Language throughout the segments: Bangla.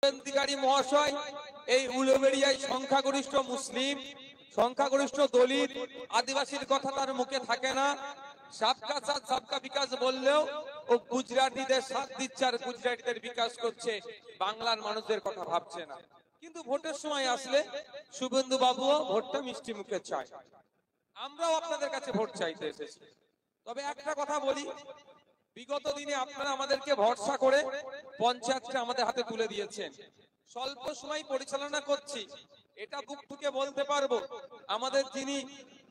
শুভেন্দুকারী মহাশয় এই উলুবেড়িয়ায় সংখ্যাগরিষ্ঠ মুসলিম, সংখ্যাগরিষ্ঠ দলিত, আদিবাসীর কথা তার মুখে থাকে না। সবকা সাথ সবকা বিকাশ বললেও ও গুজরাটিদের সাথ দিচ্ছে আর গুজরাটিদের বিকাশ করছে, বাংলার মানুষদের কথা ভাবছে না। কিন্তু ভোটের সময় আসলে শুভেন্দু বাবুও ভোটটা মিষ্টি মুখে চায়। আমরাও আপনাদের কাছে ভোট চাইতে এসেছি। তবে একটা কথা বলি, বিগত দিনে আপনারা আমাদেরকে ভরসা করে পঞ্চায়েতটা আমাদের হাতে তুলে দিয়েছেন। স্বল্প সময় পরিচালনা করছি, এটা বুক ঠুকে বলতে পারবো। আমাদের যিনি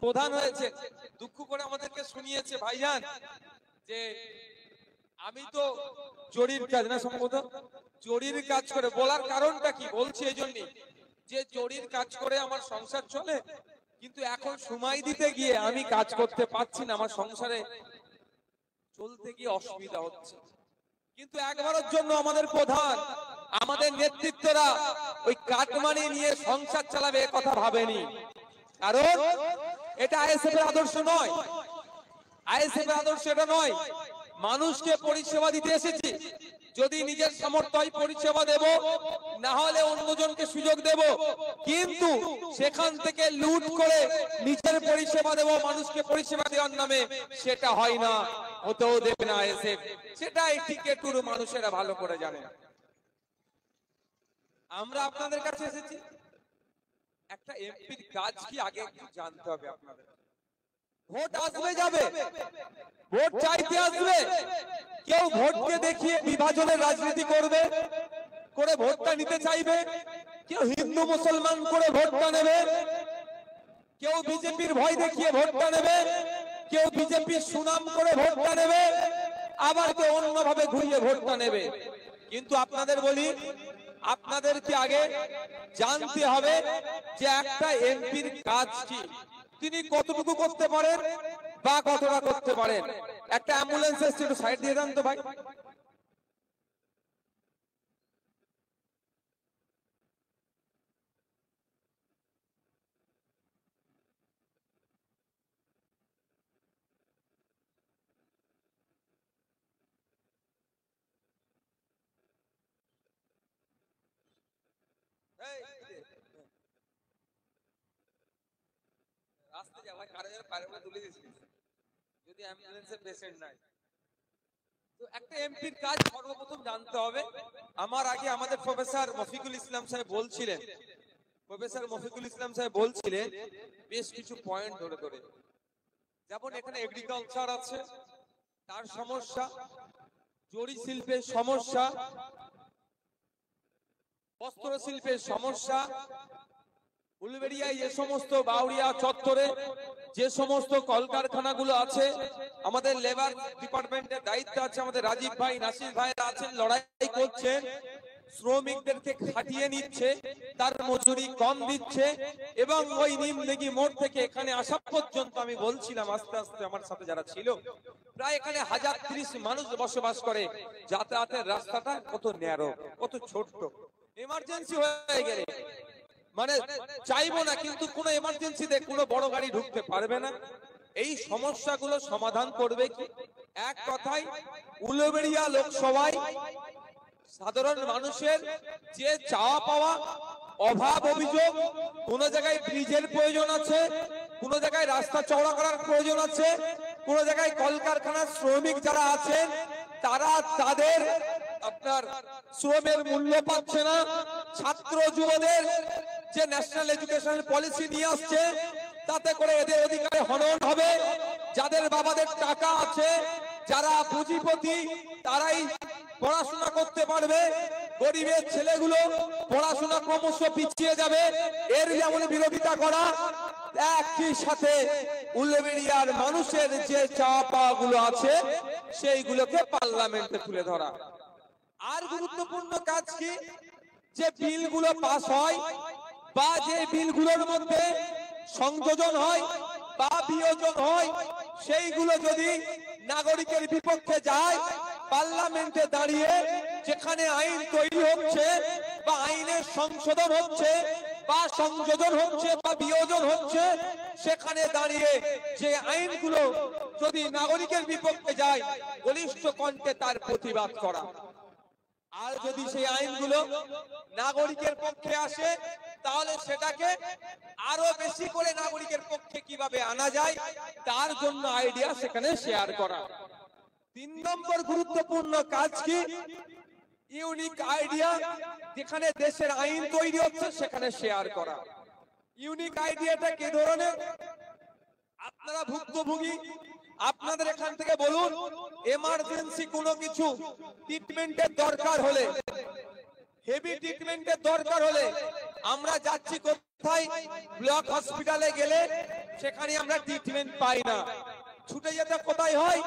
প্রধান হয়েছে দুঃখ করে আমাদেরকে শুনিয়েছে ভাইজান যে আমি তো চোরির কাজ না, সম্ভবত চোরির কাজ করে। বলার কারণটা কি বলছি এই জন্য যে চোরির কাজ করে আমার সংসার চলে, কিন্তু এখন সময় দিতে গিয়ে আমি কাজ করতে পারছি না, আমার সংসারে চলতে গিয়ে অসুবিধা হচ্ছে। কিন্তু একবারের জন্য আমাদের প্রধান, আমাদের নেতৃত্বরা ওই কাটমানি নিয়ে সংসার চালাবে এ কথা ভাবেনি। কারণ এটা আইএসএফ এর আদর্শ নয়, আইএসএফ এর আদর্শ এটা নয়। মানুষকে পরিষেবা দিতে এসেছি, যদি নিজের সামর্থ্য হয় পরিষেবা দেব, না হলে অন্যজনকে সুযোগ দেব। কিন্তু সেখান থেকে লুট করে নিজের পরিষেবা দেব মানুষকে পরিষেবা দেওয়ার নামে, সেটা হয় না, হতেও দেবে না আইএসএফ। সেটাই টিকেটুরু মানুষেরা ভালো করে জানে। আমরা আপনাদের কাছে এসেছি, একটা এমপির কাজ কি আগে একটু জানতে হবে আপনাদের। ভোট আসবে যাবে, ভোট চাইতে আসবে, কেউ ভোটকে দেখিয়ে বিভাজনের রাজনীতি করবে, করে ভোটটা নিতে চাইবে। কেউ হিন্দু মুসলমান করে ভোটটা নেবে, কেউ বিজেপির ভয় দেখিয়ে ভোটটা নেবে, কেউ বিজেপির সুনাম করে ভোটটা নেবে, আবার কেউ অন্যভাবে ঘুরিয়ে ভোটটা নেবে। কিন্তু আপনাদের বলি, আপনাদেরকে আগে জানতে হবে যে একটা এমপির কাজ কি, তিনি কতটুকু করতে পারেন বা কতটা করতে পারেন। একটা অ্যাম্বুলেন্স এসছে, একটু সাইড দিয়ে দেন তো ভাই। রাস্তা যা ভাই, কারো কারো তুলে দিয়েছিস যদি অ্যাম্বুলেন্সের পেশেন্ট নাই। তো একটা এমপির কাজ সর্বপ্রথম জানতে হবে। আমার আগে আমাদের প্রফেসর মফিকুল ইসলাম সাহেব বলছিলেন, প্রফেসর মফিকুল ইসলাম সাহেব বলছিলেন বেশ কিছু পয়েন্ট ধরে ধরে, যেমন এখানে এগ্রিকালচার আছে, তার সমস্যা, জরি শিল্পের সমস্যা, বস্ত্র শিল্পের সমস্যা, উলুবেড়িয়ায় যে সমস্ত বাউরিয়া চত্বরে যে সমস্ত কলকারখানাগুলো আছে, আমাদের লেবার ডিপার্টমেন্টের দায়িত্ব আছে, আমাদের রাজীব ভাই নাসির ভাইরা আছেন, লড়াই করছেন, শ্রমিকদেরকে খাটিয়ে নিচ্ছে, তার মজুরি কম দিচ্ছে, এবং ওই নিমদিঘি মোড় থেকে এখানে আসা পর্যন্ত আমি বলছিলাম আস্তে আস্তে আমার সাথে যারা ছিল, প্রায় এখানে 1030 মানুষ বসবাস করে। যাতায়াতের রাস্তাটা কত ন্যারো, কত ছোট্ট, এমার্জেন্সি হয়ে গেলে মানে চাইবো না, কিন্তু কোনো এমার্জেন্সিতে কোনো বড় গাড়ি ঢুকতে পারবে না। এই সমস্যাগুলো সমাধান করবে কি? এক কথায় উলুবেড়িয়া লোকসভায় সাধারণ মানুষের যে চাওয়া পাওয়া, অভাব, অভিযোগ, কোন জায়গায় ব্রিজের প্রয়োজন আছে, কোন জায়গায় রাস্তা চওড়া করার প্রয়োজন আছে, কোন জায়গায় কলকারখানার শ্রমিক যারা আছেন তারা তাদের আপনার শ্রমের মূল্য পাচ্ছে না, ছাত্র যুবদের যে ন্যাশনাল এডুকেশন পলিসি নিয়ে আসছে তাতে করে এদের অধিকারে হনন হবে। যাদের বাবাদের টাকা আছে, যারা পুঁজিপতি, তারাই পড়াশোনা করতে পারবে, গরিবের ছেলেগুলো পড়াশোনা ক্রমশ পিছিয়ে যাবে। এর যেমন বিরোধিতা করা, একই সাথে উলুবেড়িয়ার মানুষের যে চাওয়া পাওয়া গুলো আছে সেইগুলোকে পার্লামেন্টে তুলে ধরা। আর গুরুত্বপূর্ণ কাজ কি, যে বিলগুলো পাস হয় বা যে বিলগুলোর মধ্যে সংযোজন হয় বা বিয়োজন হয়, সেইগুলো যদি নাগরিকের বিপক্ষে যায়, পার্লামেন্টে দাঁড়িয়ে যেখানে আইন তৈরি হচ্ছে বা আইনের সংশোধন হচ্ছে বা সংযোজন হচ্ছে বা বিয়োজন হচ্ছে, সেখানে দাঁড়িয়ে যে আইনগুলো যদি নাগরিকের বিপক্ষে যায়, বলিষ্ঠ কণ্ঠে তার প্রতিবাদ করা। আর যদি সেই আইনগুলো নাগরিকের পক্ষে আসে তাহলে সেটাকে আরো বেশি করে নাগরিকের পক্ষে কিভাবে আনা যায় তার জন্য আইডিয়া সেখানে শেয়ার করা। 3 নম্বর গুরুত্বপূর্ণ কাজ কি? ইউনিক আইডিয়া যেখানে দেশের আইন তৈরি হচ্ছে সেখানে শেয়ার করা। ইউনিক আইডিয়াটা কি ধরনের? আপনারা ভুক্তভোগী, আপনাদের এখান থেকে বলুন এমার্জেন্সি কোনো কিছু ট্রিটমেন্টের দরকার হলে, হেভি ট্রিটমেন্টের দরকার হলে আমরা যাচ্ছি কোথায়? ব্লক হসপিটালে গেলে সেখানে আমরা ট্রিটমেন্ট পাই না, ছুটে যেতে কোথায় হয়?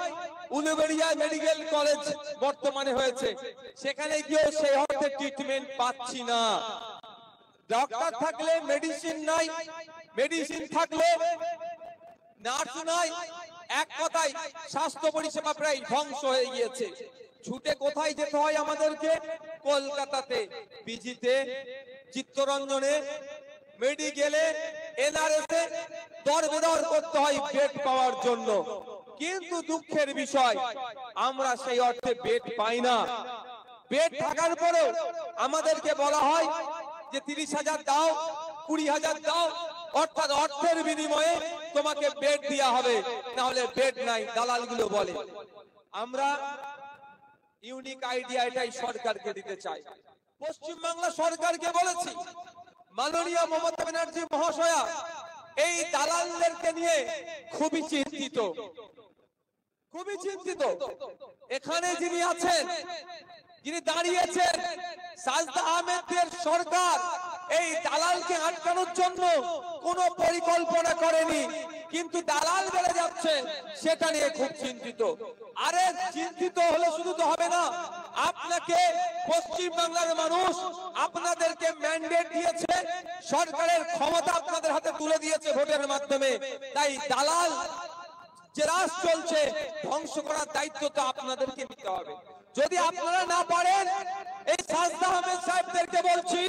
উলুবেড়িয়া মেডিকেল কলেজ বর্তমানে হয়েছে, সেখানে গিয়েও সেই অর্থে ট্রিটমেন্ট পাচ্ছি না। ডক্টর থাকলে মেডিসিন নাই, মেডিসিন থাকলে নার্স নাই, এক কথায় স্বাস্থ্য পরিষেবা প্রায় ধ্বংস হয়ে গিয়েছে। ছুটে কোথায় যেতে হয় আমাদেরকে? কলকাতাতে, পিজিতে, চিত্তরঞ্জনে, মেডিকেলে, এনআরএসে দরবেদর করতে হয় বেড পাওয়ার জন্য। কিন্তু দুঃখের বিষয় আমরা সেই অর্থে বেড পাই না। বেড থাকার পরেও আমাদেরকে বলা হয় যে 30,000 দাও, 20,000 দাও, অর্থাৎ অর্থের বিনিময়ে তোমাকে বেড দেওয়া হবে, না হলে বেড নাই, দালালগুলো বলে। আমরা ইউনিক আইডিয়া এটাই সরকারকে দিতে চাই। পশ্চিমবাংলা সরকারকে বলেছি, মাননীয় মমতা ব্যানার্জি মহাশয়া এই দালালদেরকে নিয়ে খুবই চিন্তিত, খুবই চিন্তিত। এখানে যিনি আছেন, যিনি দাঁড়িয়েছেন, সাজদা আহমেদের সরকার এই দালালকে আটকানোর জন্য কোনো পরিকল্পনা করেনি, কিন্তু দালাল বেড়ে যাচ্ছে সেটা নিয়ে খুব চিন্তিত। আরে চিন্তিত হলে শুধু তো হবে না, আপনাকে পশ্চিম বাংলার মানুষ আপনাদেরকে ম্যান্ডেট দিয়েছে, সরকারের ক্ষমতা আপনাদের হাতে তুলে দিয়েছে ভোটের মাধ্যমে। তাই দালাল যে রাজ চলছে ধ্বংস করার দায়িত্ব তো আপনাদেরকে নিতে হবে। যদি আপনারা না পারেন, এই সাজদা আহমেদ সাহেবদেরকে বলছি,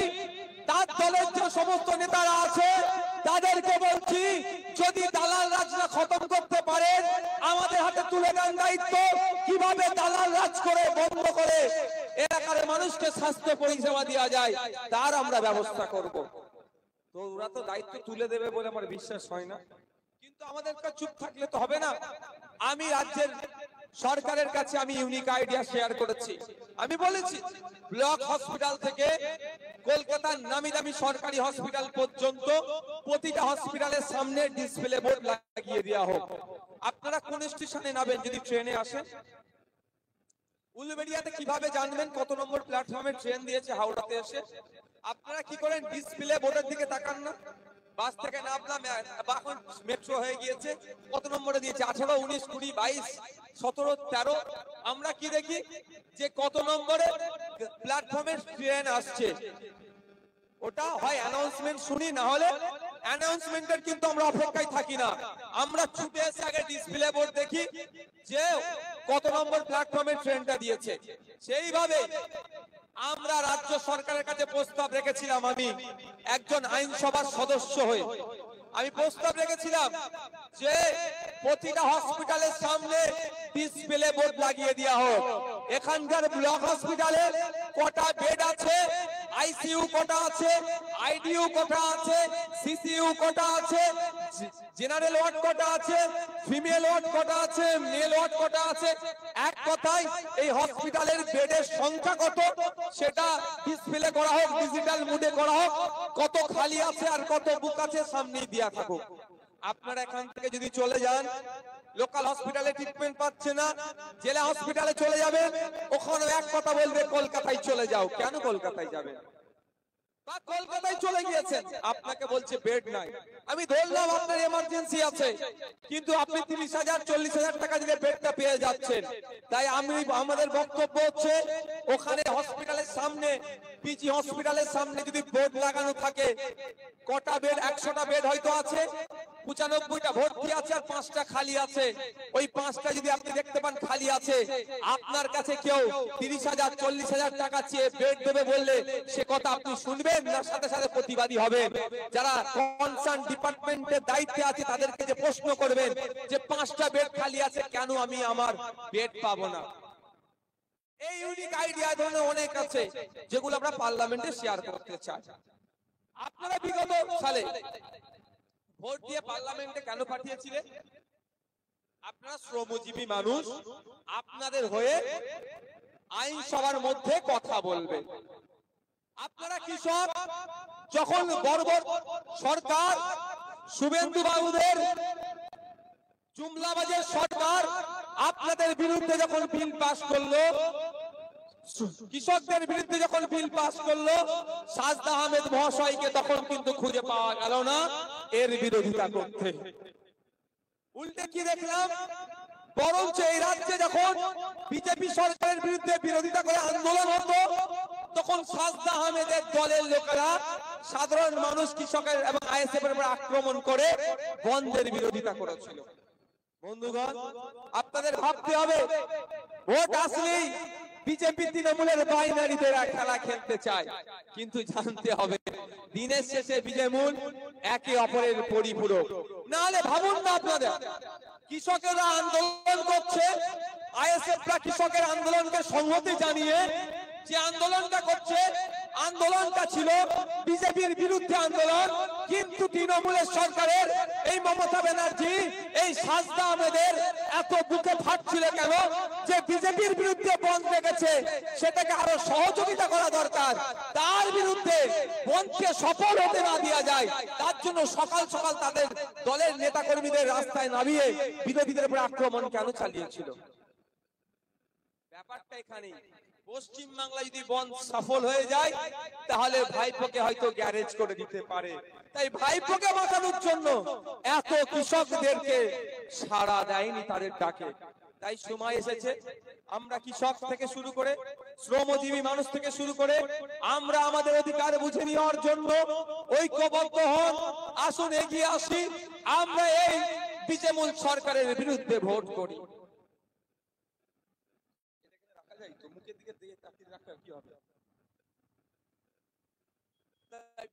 তার দলের যে সমস্ত নেতারা আছে তাদেরকে বলছি, যদি দালাল রাজরা খতম করতে পারেন আমাদের হাতে তুলে দেন দায়িত্ব, কিভাবে দালাল রাজ করে বন্ধ করে এলাকার মানুষকে স্বাস্থ্য পরিষেবা দেওয়া যায় তার আমরা ব্যবস্থা করব। তো ওরা তো দায়িত্ব তুলে দেবে বলে আমার বিশ্বাস হয় না, কিন্তু আমাদের কাছে চুপ থাকলে তো হবে না। আমি রাজ্যের সরকারের কাছে আমি ইউনিক আইডিয়া শেয়ার করেছি। আমি বলেছি ব্লক হসপিটাল থেকে কলকাতার নামি দামি সরকারি হসপিটাল পর্যন্ত প্রতিটা হসপিটালের সামনে ডিসপ্লে বোর্ড লাগিয়ে দেওয়া হোক। আপনারা কোন স্টেশনে নামেন যদি ট্রেনে আসেন? উলুবেড়িয়াতে কিভাবে জানবেন কত নম্বর প্ল্যাটফর্মে ট্রেন দিয়েছে হাওড়াতে এসে? আপনারা কি করেন? ডিসপ্লে বোর্ডের দিকে তাকান না? বাস থেকে নামলাম, এখন মেট্রো হয়ে গিয়েছে, কত নম্বরে দিয়েছে? 18, 19, 20, 22, 17, 13। আমরা কি দেখি যে কত নম্বরে প্ল্যাটফর্মে ট্রেন আসছে, ওটা হয় অ্যানাউন্সমেন্ট শুনি, না হলে অ্যানাউন্সমেন্টের কিন্তু আমরা অপেক্ষায় থাকি না, আমরা ছুটে এসে আগে ডিসপ্লে বোর্ড দেখি যে কত নম্বর প্ল্যাটফর্মে ট্রেনটা দিয়েছে। সেইভাবে আমরা রাজ্য সরকারের কাছে প্রস্তাব রেখেছিলাম, আমি একজন আইনসভার সদস্য হয়ে আমি প্রস্তাব রেখেছিলাম যে প্রতিটা হসপিটালের সামনে ডিসপ্লে বোর্ড লাগিয়ে দেওয়া হোক। এখানকার ব্লক হসপিটালে কটা বেড আছে, আইসিইউ কটা আছে, আইডিইউ কটা আছে, সিসিইউ কটা আছে, জেনারেল ওয়ার্ড কটা আছে, ফিমেল ওয়ার্ড কটা আছে, মেল ওয়ার্ড কটা আছে, এক কথায় এই হসপিটালের বেডের সংখ্যা কত সেটা ডিসপ্লে করা হোক, ডিজিটাল মোডে করা হোক, কত খালি আছে আর কত বুক আছে সামনে দেয়া থাকুক। আপনারা এখান থেকে যদি চলে যান, লোকাল হসপিটালে ট্রিটমেন্ট পাচ্ছে না, জেলা হসপিটালে চলে যাবেন, ওখানে এক কথা বলবে কলকাতায় চলে যাও। কেন কলকাতায় যাবেন? কলকাতায় চলে গিয়েছেন, আপনাকে বলছে বেড নাই। আমি ধরলাম আপনার এমার্জেন্সি আছে, কিন্তু আপনি 30,000, 40,000 টাকা দিলে বেডটা পেয়ে যাচ্ছেন। তাই আমাদের বক্তব্য হচ্ছে ওখানে হসপিটালের সামনে, পিজি হসপিটালের সামনে যদি বোর্ড লাগানো থাকে, কটা বেড, 100টা বেড হয়তো আছে, 95টা ভর্তি আছে আর 5টা খালি আছে। ওই 5টা যদি আপনি দেখতে পান খালি আছে, আপনার কাছে কেউ 30,000, 40,000 টাকা চেয়ে বেড দেবে বললে সে কথা আপনি শুনবেন না সাথে সাথে প্রতিবাদী হবেন? যারা কনসার্ন ডিপার্টমেন্টের দায়িত্বে আছে তাদেরকে যে প্রশ্ন করবেন যে 5টা বেড খালি আছে, কেন আমি আমার বেড পাবো না? এই ইউনিক আইডিয়া ধরনের অনেক আছে যেগুলো আমরা পার্লামেন্টে শেয়ার করতে চাই। আপনারা বিগত সালে ভোট দিয়ে পার্লামেন্টে কেন পাঠিয়েছিলেন? আপনারা শ্রমজীবী মানুষ, আপনাদের হয়ে আইনসভার মধ্যে কথা বলবেন। আপনারা কৃষক, যখন বর্বর সরকার শুভেন্দু বাবুদের জুমলাবাজের সরকার আপনাদের বিরুদ্ধে যখন বিল পাস করলো, কৃষকদের বিরুদ্ধে যখন বিল পাস করলো, সাজদা আহমেদ মহাশয়কে তখন কিন্তু খুঁজে পাওয়া গেল না এর বিরোধিতা করতে। উল্টে কি দেখলাম, বরঞ্চ এই রাজ্যে যখন বিজেপি সরকারের বিরুদ্ধে বিরোধিতা করে আন্দোলন হতো, তখন সাজদা আহমেদের দলের লোকেরা সাধারণ মানুষ, কৃষকের এবং আইএসএফ এর উপর আক্রমণ করে বন্ধের বিরোধিতা করেছিল। বন্ধুগণ, আপনাদের ভাবতে হবে, ভোট আসলেই বিজেপি তৃণমূলের বাইনারিতে খেলা খেলতে চায়, কিন্তু জানতে হবে দিনের শেষে বিজেমূল একে অপরের পরিপূরক। নাহলে ভাবুন না, আপনাদের কৃষকেরা আন্দোলন করছে, আইএসএফরা কৃষকের আন্দোলনকে সংহতি জানিয়ে যে আন্দোলনটা করছে, আন্দোলনটা ছিল বিজেপির বিরুদ্ধে আন্দোলন, কিন্তু তৃণমূলের সরকারের এই মমতা ব্যানার্জি, এই সাজদা আহমেদের এত বুকে ফাটছিল কেন যে বিজেপির বিরুদ্ধে বন্ধ রেখেছে, সেটাকে আরো সহযোগিতা করা দরকার। তার বিরুদ্ধে বন্ধকে সফল হতে না দেওয়া যায়, তার জন্য সকাল সকাল তাদের দলের নেতা কর্মীদের রাস্তায় নামিয়ে বিরোধীদের উপর আক্রমণ কেন চালিয়েছিল? ব্যাপারটা এখানেই। পশ্চিম বাংলা যদি বন্ধ সফল হয়ে যায়, তাহলে ভাইপোকে হয়তো গ্যারেজ করে দিতে পারে। তাই ভাইপোকে বাঁচানোর জন্য এত কৃষকদেরকে সাড়া দেয়নি তাদের ডাকে। তাই সময় এসেছে আমরা কৃষক থেকে শুরু করে, শ্রমজীবী মানুষ থেকে শুরু করে, আমরা আমাদের অধিকার বুঝে নেওয়ার জন্য ঐক্যবদ্ধ হন। আসুন এগিয়ে আসি, আমরা এই বিজেমূল সরকারের বিরুদ্ধে ভোট করি।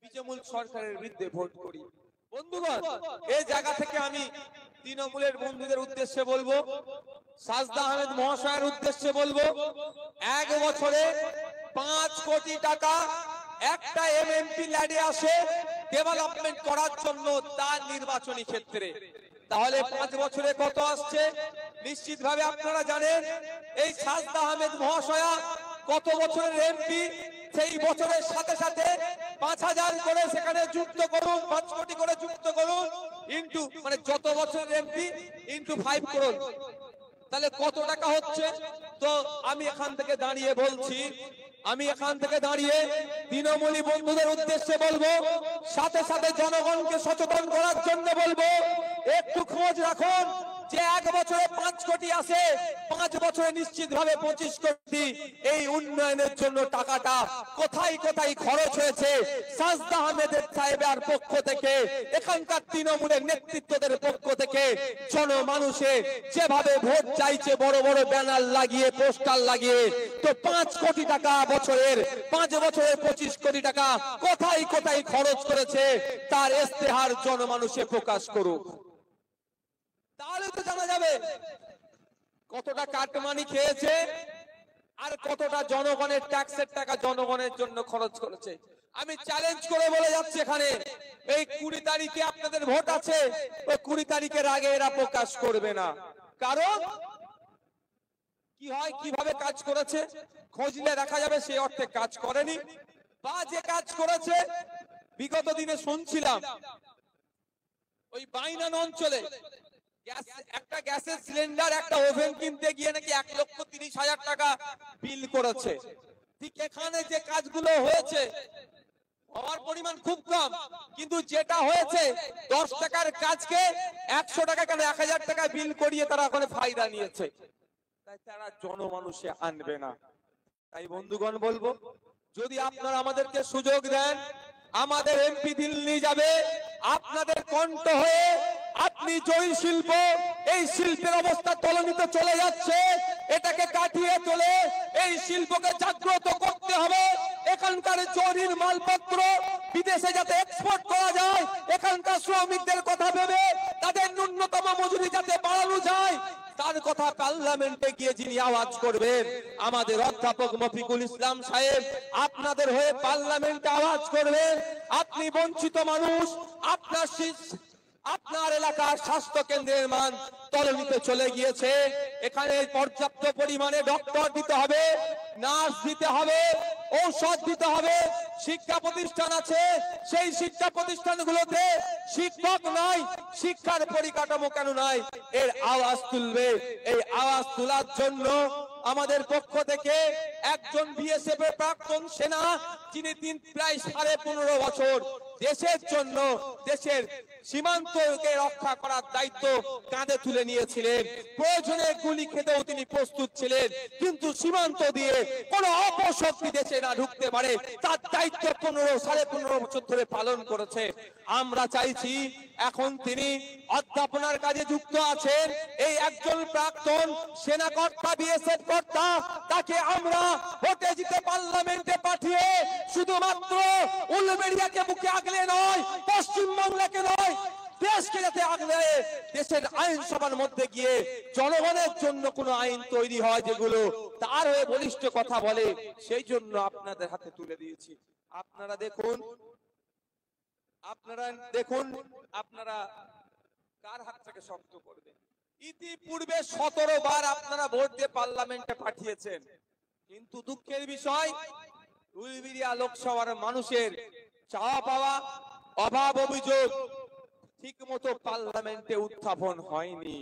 বিজেমূল সরকারের বিরুদ্ধে ভোট করি। বন্ধুগণ, এই জায়গা থেকে আমি তৃণমূলের বন্ধুদের উদ্দেশ্যে বলবো, সাজদা আহমেদ মহাশয়ের উদ্দেশ্যে বলবো, 1 বছরে 5 কোটি টাকা একটা এমএমপি ল্যাডে আসে ডেভেলপমেন্ট করার জন্য তার নির্বাচনী ক্ষেত্রে। তাহলে 5 বছরে কত আসছে? নিশ্চিতভাবে আপনারা জানেন এই সাজদা আহমেদ মহাশয়া কত বছরের এমপি, সেই বছরের সাথে সাথে 5000 করে সেখানে যুক্ত করুন, 5 কোটি করে যুক্ত করুন, ইনটু মানে যত বছরের এমপি ইনটু 5 করুন, তাহলে কত টাকা হচ্ছে? তো আমি এখান থেকে দাঁড়িয়ে বলছি, আমি এখান থেকে দাঁড়িয়ে তৃণমূলী বন্ধুদের উদ্দেশ্যে বলবো, সাথে সাথে জনগণকে সচেতন করার জন্য বলবো, একটু খোঁজ রাখুন যে 1 বছরে 5 কোটি আসে, 5 বছরে নিশ্চিতভাবে 25 কোটি এই উন্নয়নের জন্য টাকাটা কোথায় কোথায় খরচ হয়েছে সাজদা আহমেদের সাহেবের পক্ষ থেকে, এখানকার তৃণমূলের নেতৃত্বদের পক্ষ থেকে জনমানুষে যেভাবে ভোট চাইছে বড় বড় ব্যানার লাগিয়ে, পোস্টার লাগিয়ে, তো 5 কোটি টাকা বছরের, 5 বছরে 25 কোটি টাকা কোথায় কোথায় খরচ করেছে তার ইস্তেহার জনমানুষে প্রকাশ করুক। তাহলে তো জানা যাবে কতটা কাটমানি খেয়েছে আর কতটা জনগণের ট্যাক্সের টাকা জনগণের জন্য খরচ করেছে। আমি চ্যালেঞ্জ করে বলে যাচ্ছি, এখানে এই 20 তারিখে আপনাদের ভোট আছে, ওই 20 তারিখের আগে এরা প্রকাশ করবে না। কারণ কি হয়, কিভাবে কাজ করেছে খোঁজলে দেখা যাবে সেই অর্থে কাজ করেনি, বা যে কাজ করেছে বিগত দিনে শুনছিলাম ওই বাইনান অঞ্চলে একটা গ্যাসের সিলিন্ডার, একটা ওভেন কিনতে গিয়ে নাকি 1,30,000 টাকা বিল করেছে। ঠিক এখানে যে কাজগুলো হয়েছে হওয়ার পরিমাণ খুব কম, কিন্তু যেটা হয়েছে 10 টাকার কাজকে 100 টাকা কেন 1000 টাকা বিল করিয়ে তারা ওখানে ফায়দা নিয়েছে। তাই তারা জনমানুষে আনবে না। তাই বন্ধুগণ বলবো, যদি আপনারা আমাদেরকে সুযোগ দেন, আমাদের এমপি দিল্লি যাবে আপনাদের কণ্ঠ হয়ে। আপনি জয়ী শিল্প, এই শিল্পের অবস্থা তলানিতে চলে যাচ্ছে, এটাকে কাটিয়ে তোলে এই শিল্পকে জাগ্রত করতে হবে। এখানকার জরির মালপত্র বিদেশে যাতে এক্সপোর্ট করা যায়, এখানকার শ্রমিকদের কথা ভেবে তাদের ন্যূনতম মজুরি যাতে বাড়ানো যায়, তার কথা পার্লামেন্টে গিয়ে যিনি আওয়াজ করবেন আমাদের অধ্যাপক মফিকুল ইসলাম সাহেব আপনাদের হয়ে পার্লামেন্টে আওয়াজ করবেন। আপনি বঞ্চিত মানুষ, আপনার এলাকার স্বাস্থ্য কেন্দ্রের মান তলানিতে চলে গিয়েছে। এখানে পর্যাপ্ত পরিমাণে ডক্টর দিতে হবে, নার্স দিতে হবে, ঔষধ দিতে হবে। শিক্ষা প্রতিষ্ঠান আছে, সেই শিক্ষা প্রতিষ্ঠানগুলোতে শিক্ষক নাই, শিক্ষার পরিকাঠামো কেন নাই, এর আওয়াজ তুলবে। এই আওয়াজ তোলার জন্য আমাদের পক্ষ থেকে একজন বিএসএফ এর প্রাক্তন সেনা, যিনি প্রায় 15.5 বছর দেশের জন্য, দেশের সীমান্তকে রক্ষা করার দায়িত্ব কাঁধে তুলে নিয়েছিলেন। প্রয়োজনে গুলি খেতেও তিনি প্রস্তুত ছিলেন, কিন্তু সীমান্ত দিয়ে কোনো অপশক্তি দেশে না ঢুকতে পারে তার দায়িত্ব 15.5 বছর ধরে পালন করেছে। আমরা চাইছি এখন তিনি অধ্যাপনার কাজে যুক্ত আছেন, এই একজন প্রাক্তন সেনা কর্তা, বিএসএফ কর্তা, তাকে আমরা ভোটে জিতে পার্লামেন্টে পাঠিয়ে শুধুমাত্র উলুবেড়িয়াকে বুকে আগলে নয়, পশ্চিমবাংলাকে নয়, দেশকে যাতে আগলে দেশের আইনসভার মধ্যে গিয়ে জনগণের জন্য কোনো আইন তৈরি হয় যেগুলো তার হয়ে বলিষ্ঠ কথা বলে, সেই জন্য আপনাদের হাতে তুলে দিয়েছি। আপনারা দেখুন আপনারা কার হাতটাকে শক্ত করবেন। ইতিপূর্বে 17 বার আপনারা ভোট দিয়ে পার্লামেন্টে পাঠিয়েছেন, কিন্তু দুঃখের বিষয় উলুবেড়িয়া লোকসভার মানুষের চাওয়া পাওয়া, অভাব, অভিযোগ ঠিক মতো পার্লামেন্টে উত্থাপন হয়নি।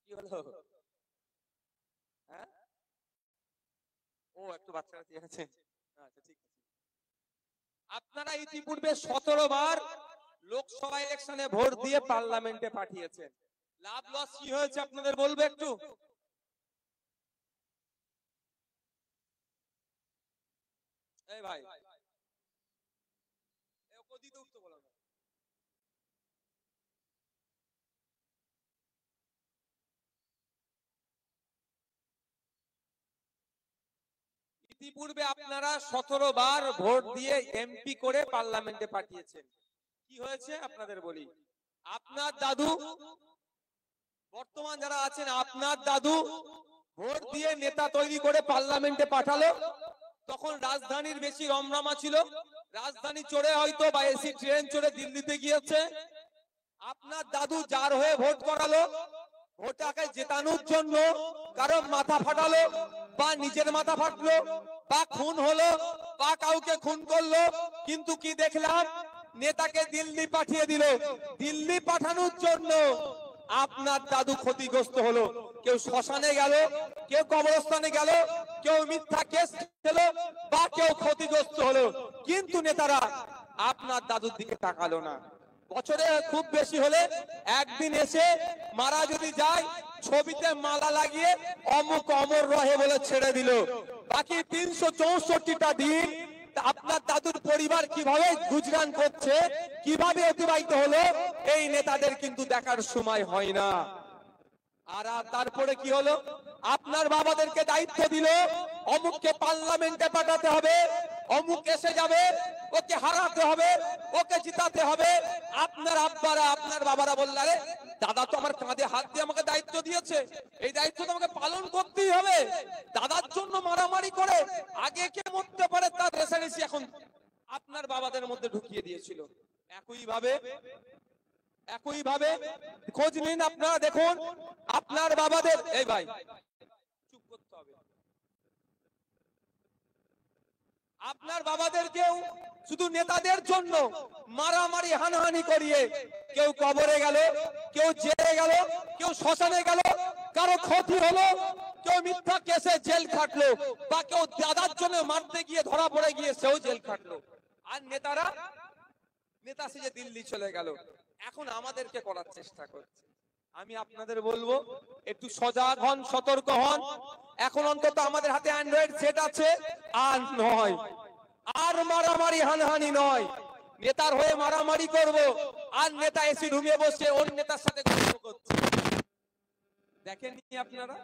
কি হলো? হ্যাঁ, ও একটু বাচ্চারা ঠিক আছে। আচ্ছা, ঠিক আছে। আপনারা ইতিপূর্বে 17 বার লোকসভা ইলেকশনে ভোট দিয়ে পার্লামেন্টে পাঠিয়েছেন। লাভ লস কি হয়েছে আপনাদের বলবো একটু? এই ভাই, ইতিপূর্বে আপনারা 17 বার ভোট দিয়ে এমপি করে পার্লামেন্টে পাঠিয়েছেন। কি হয়েছে আপনাদের বলি। আপনার দাদু, বর্তমান যারা আছেন, আপনার দাদু ভোট দিয়ে নেতা তৈরি করে পার্লামেন্টে পাঠালো। তখন রাজধানীর বেশি রমরমা ছিল, রাজধানী চড়ে হয়তো বা এসি ট্রেন চড়ে দিল্লিতে গিয়েছে। আপনার দাদু যার হয়ে ভোট করালো, ভোটাকে জেতানোর জন্য কারো মাথা ফাটালো, বা নিজের মাথা ফাটলো, বা খুন হলো, বা কাউকে খুন করলো, কিন্তু কি দেখলাম, নেতাকে দিল্লি পাঠিয়ে দিল। দিল্লি পাঠানোর জন্য আপনার দাদু ক্ষতিগ্রস্ত হলো। কেউ শ্মশানে গেল, কেউ কবরস্থানে গেল, কেউ মিথ্যা কেস খেলো, বা কেউ ক্ষতিগ্রস্ত হলো, কিন্তু নেতারা আপনার দাদুর দিকে তাকালো না। বছরে খুব বেশি হলে একদিন এসে মারা যদি যায়, ছবিতে মালা লাগিয়ে অমুক অমর রহে বলে ছেড়ে দিল। বাকি 364টা দিন আপনার দাদুর পরিবার কিভাবে গুজরান করছে, কিভাবে অতিবাহিত হলো, এই নেতাদের কিন্তু দেখার সময় হয় না। আর তারপরে কি হলো, আপনার বাবাদেরকে দায়িত্ব দিল অমুককে পার্লামেন্টে পাঠাতে হবে, অমুক এসে যাবে, ওকে হারাতে হবে, ওকে জিতাতে হবে। আপনার আব্বারা, আপনার বাবারা বললেন, আরে দাদা তো আমার কাঁধে হাত দিয়ে আমাকে দায়িত্ব দিয়েছে, এই দায়িত্ব তো আমাকে পালন করতেই হবে। দাদার জন্য মারামারি করে আগে কে মরতে পারে তার রেসারেসি এখন আপনার বাবাদের মধ্যে ঢুকিয়ে দিয়েছিল। একইভাবে খোঁজ নিন, আপনারা দেখুন আপনার বাবাদের, এই ভাই চুপ করতে হবে, আপনার বাবাদেরকেও শুধু নেতাদের জন্য মারামারি হানাহানি করিয়ে কেউ কবরে গেল, কেউ জেলে গেল, কেউ শ্মশানে গেল, কারো ক্ষতি হলো, কেউ মিথ্যা কেসে জেল খাটলো, বা কেউ দাদার জন্য মারতে গিয়ে ধরা পড়ে গিয়ে সেও জেল খাটলো। আর নেতা সেজে দিল্লি চলে গেল। এখন আমাদেরকে করার চেষ্টা করছে। আমি আপনাদের বলবো একটু সজাগ হন, সতর্ক হন। এখন অন্তত আমাদের হাতে অ্যান্ড্রয়েড সেট আছে, আর নয়, আর মারামারি হানহানি নয়। নেতার হয়ে মারামারি করব, আর নেতা এসি রুমে বসে ওর নেতার সাথে গল্প করছে। দেখেননি আপনারা,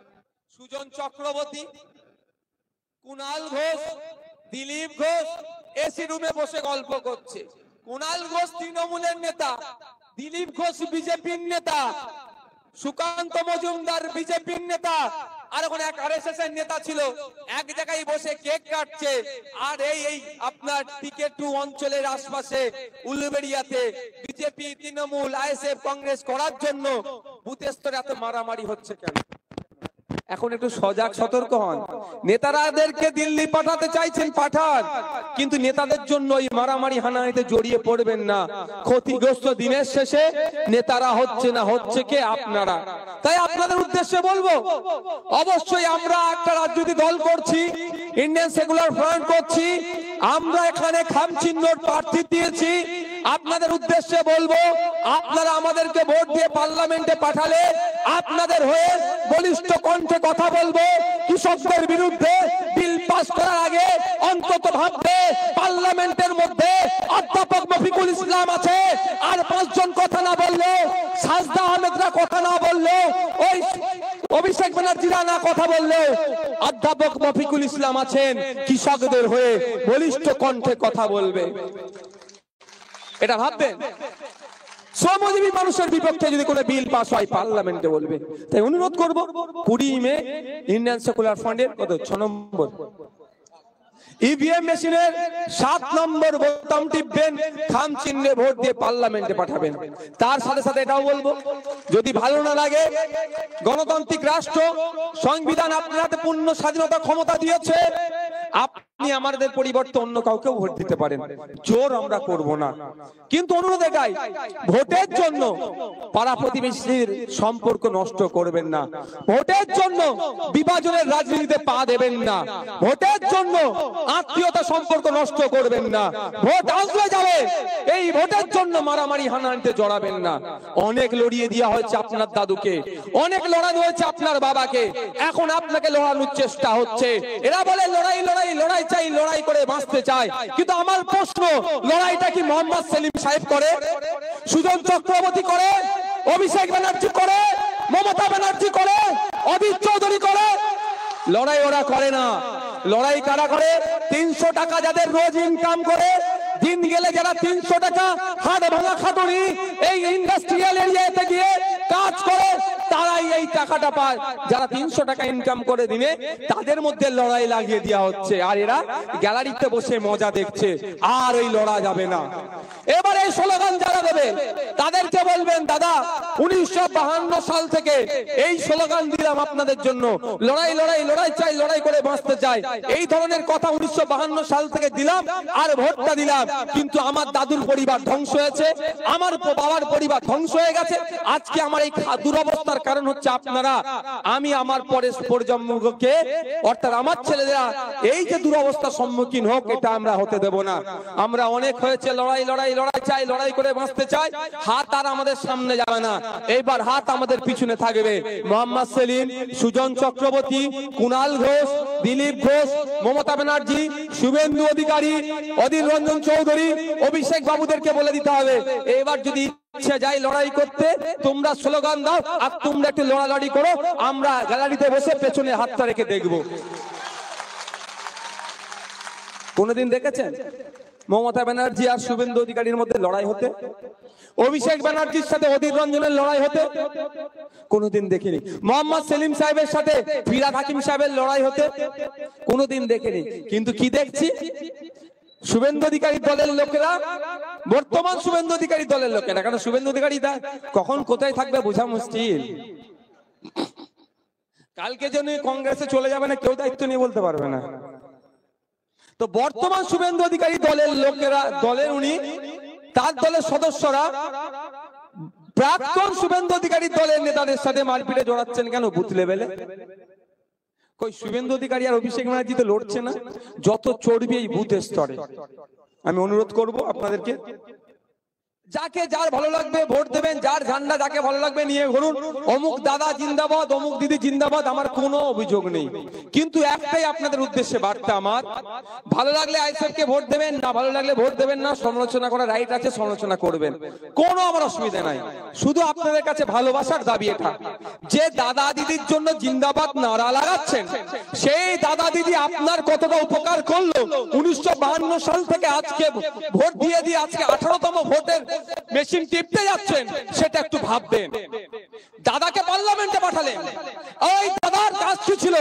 সুজন চক্রবর্তী, কুণাল ঘোষ, দিলীপ ঘোষ এসি রুমে বসে গল্প করছে। কুণাল ঘোষ তৃণমূলের নেতা, দিলীপ ঘোষ বিজেপির নেতা, সুকান্ত মজুমদার বিজেপির নেতা, আর ওখানে এক আরএসএস এর নেতা ছিল, এক জায়গায় বসে কেক কাটছে। আর এই আপনার টিকেট 2 অঞ্চলের আশপাশে উলুবেড়িয়াতে বিজেপি, তৃণমূল, আইএসএফ, কংগ্রেস করার জন্য বুথ স্তরে এত মারামারি হচ্ছে কেন? এখন একটু সজাগ সতর্ক হন। নেতারাদেরকে দিল্লি পাঠাতে চাইছেন, পাঠান, কিন্তু নেতাদের জন্য এই মারামারি হানাহানিতে জড়িয়ে পড়বেন না। ক্ষতিগ্রস্ত দিনের শেষে নেতারা হচ্ছে না, হচ্ছে কে? আপনারা। তাই আপনাদের উদ্দেশ্যে বলবো, অবশ্যই আমরা একটা রাজনৈতিক দল করছি, ইন্ডিয়ান সেকুলার ফ্রন্ট করছি, আমরা এখানে খামচিহ্নর প্রার্থী দিয়েছি। আপনাদের উদ্দেশ্যে বলবো, আপনারা আমাদেরকে ভোট দিয়ে পার্লামেন্টে পাঠালে আপনাদের হয়ে বলিষ্ঠ কণ্ঠে কথা বলবো। কৃষকদের বিরুদ্ধে বিল পাস করার আগে অন্তত ভাববে পার্লামেন্টের মধ্যে অধ্যাপক মফিকুল ইসলাম আছে, আর 5 জন কথা না বললো, সাজদা আহমেদরা কথা না বললো, ওই অভিষেক ব্যানার্জিরা না কথা বললো, অধ্যাপক মফিকুল ইসলাম আছেন, কৃষকদের হয়ে বলিষ্ঠ কণ্ঠে কথা বলবে। এটা ভাববেন। শ্রমজীবী মানুষের বিপক্ষে যদি কোনো বিল পাস হয় পার্লামেন্টে বলবে। তাই অনুরোধ করব, 20 মে ইন্ডিয়ান সেকুলার ফ্রন্টের 6 নম্বর ইভিএম মেশিনের 7 নম্বর বোতাম টিপবেন, খাম চিহ্নে ভোট দিয়ে পার্লামেন্টে পাঠাবেন। তার সাথে সাথে এটাও বলবো, যদি ভালো না লাগে, গণতান্ত্রিক রাষ্ট্র, সংবিধান আপনার হাতে পূর্ণ স্বাধীনতা ক্ষমতা দিয়েছে, আপনি আমাদের পরিবর্তে অন্য কাউকে ভোট দিতে পারেন, জোর আমরা করব না। কিন্তু অনুরোধ এটাই, ভোটের জন্য পাড়া প্রতিবেশীর সম্পর্ক নষ্ট করবেন না, ভোটের জন্য বিভাজনের রাজনীতিতে পা দেবেন না, ভোটের জন্য আত্মীয়তা সম্পর্ক নষ্ট করবেন না। ভোট আসলে যাবে, এই ভোটের জন্য মারামারি হানাহানিতে জড়াবেন না। অনেক লড়িয়ে দেওয়া হয়েছে আপনার দাদুকে, অনেক লড়ানো হয়েছে আপনার বাবাকে, এখন আপনাকে লড়ানোর চেষ্টা হচ্ছে। এরা বলে লড়াই লড়াই লড়াই চাই, লড়াই করে বাঁচতে চায়। কিন্তু আমার প্রশ্ন, লড়াইটা কি মোহাম্মদ সেলিম সাহেব করে, সুজন চক্রবর্তী করে, অভিষেক ব্যানার্জি করে, মমতা ব্যানার্জি করে, অজিত চৌধুরী করে? লড়াই ওরা করে না। লড়াই কারা করে? 300 টাকা যাদের রোজ ইনকাম করে, দিন গেলে যারা 300 টাকা হাত ভাঙা খাটুনি এই ইন্ডাস্ট্রিয়াল এরিয়াতে গিয়ে কাজ করে, তারাই এই টাকাটা পায়। যারা 300 টাকা ইনকাম করে দিনে, তাদের মধ্যে লড়াই লাগিয়ে দেওয়া হচ্ছে, আর এরা গ্যালারিতে বসে মজা দেখছে। আর ওই লড়া যাবে না। এবার এই স্লোগান যারা দেবে তাদেরকে বলবেন, দাদা 1952 সাল থেকে এই স্লোগান দিলাম আপনাদের জন্য, লড়াই লড়াই লড়াই চাই, লড়াই করে বাঁচতে চাই। এই ধরনের কথা 1952 সাল থেকে দিলাম, আর ভোটটা দিলাম, কিন্তু আমার দাদুর পরিবার ধ্বংস হয়েছে, আমার বাবার পরিবার ধ্বংস হয়ে গেছে। আজকে আমার এই দুরবস্থার কারণ হচ্ছে আপনারা। আমি আমার পরের প্রজন্মকে, অর্থাৎ আমার ছেলেরা এই যে দুরবস্থার সম্মুখীন হোক, এটা আমরা হতে দেব না। আমরা অনেক হয়েছে লড়াই লড়াই লড়াই চাই, লড়াই করে বাঁচতে চাই। হাত আর আমাদের সামনে যাবে না, এইবার হাত আমাদের পিছনে থাকবে। মোহাম্মদ সেলিম, সুজন চক্রবর্তী, কুণাল ঘোষ, দিলীপ ঘোষ, মমতা ব্যানার্জি, শুভেন্দু অধিকারী, অধীর রঞ্জন চৌধুরী, অভিষেক বাবুদেরকে বলে দিতে হবে, এবার যদি ইচ্ছে যাই লড়াই করতে, তোমরা স্লোগান দাও আর তোমরা একটু লড়ালড়ি করো, আমরা গ্যালারিতে বসে পেছনে হাতটা রেখে দেখবো। কোনদিন দেখেছেন মমতা ব্যানার্জি আর শুভেন্দু অধিকারীর মধ্যে লড়াই হতে? অভিষেক ব্যানার্জির সাথে অধীর রঞ্জনের লড়াই হতে কোনদিন দেখিনি। মোহাম্মদ সেলিম সাহেবের সাথে ফিরহাদ হাকিম সাহেবের লড়াই হতে কোনদিন দেখিনি। কিন্তু কি দেখছি, শুভেন্দু অধিকারী দলের লোকেরা, বর্তমান শুভেন্দু অধিকারী দলের লোকেরা, কারণ শুভেন্দু অধিকারী কখন কোথায় থাকবে বোঝা মুশকিল। কালকে জন্য কংগ্রেসে চলে যাবে না, কেউ দায়িত্ব নিয়ে বলতে পারবে না। তো বর্তমান শুভেন্দু অধিকারী দলের লোকেরা, দলের উনি, তার দলের সদস্যরা প্রাক্তন শুভেন্দু অধিকারী দলের নেতাদের সাথে মারপিটে জড়াচ্ছেন কেন বুথ লেভেলে? কই শুভেন্দু অধিকারী আর অভিষেক ব্যানার্জি তো লড়ছে না, যত চর্বি এই বুথের স্তরে। আমি অনুরোধ করব আপনাদেরকে, যাকে যার ভালো লাগবে ভোট দেবেন, যার ঝান্ডা যাকে ভালো লাগবে নিয়ে ঘুরুন। অমুক দাদা জিন্দাবাদ, অমুক দিদি জিন্দাবাদ, আমার কোনো অভিযোগ নেই। কিন্তু একটাই আপনাদের উদ্দেশ্যে বার্তা আমার, ভালো লাগলে আইএসএফ কে ভোট দেবেন, না ভালো লাগলে ভোট দেবেন না, সমালোচনা করার রাইট আছে, সমালোচনা করবেন, কোনো আমার অসুবিধা নাই। শুধু আপনাদের কাছে ভালোবাসার দাবি এটা, যে দাদা দিদির জন্য জিন্দাবাদ নারা লাগাচ্ছেন, সেই দাদা দিদি আপনার কতটা উপকার করলো 1952 সাল থেকে আজকে ভোট দিয়ে দিয়ে আজকে 18তম ভোটের মেশিন টিপতে যাচ্ছেন সেটা একটু ভাববেন। দাদাকে পার্লামেন্টে পাঠালেন, ওই দাদার কাজ কি ছিল?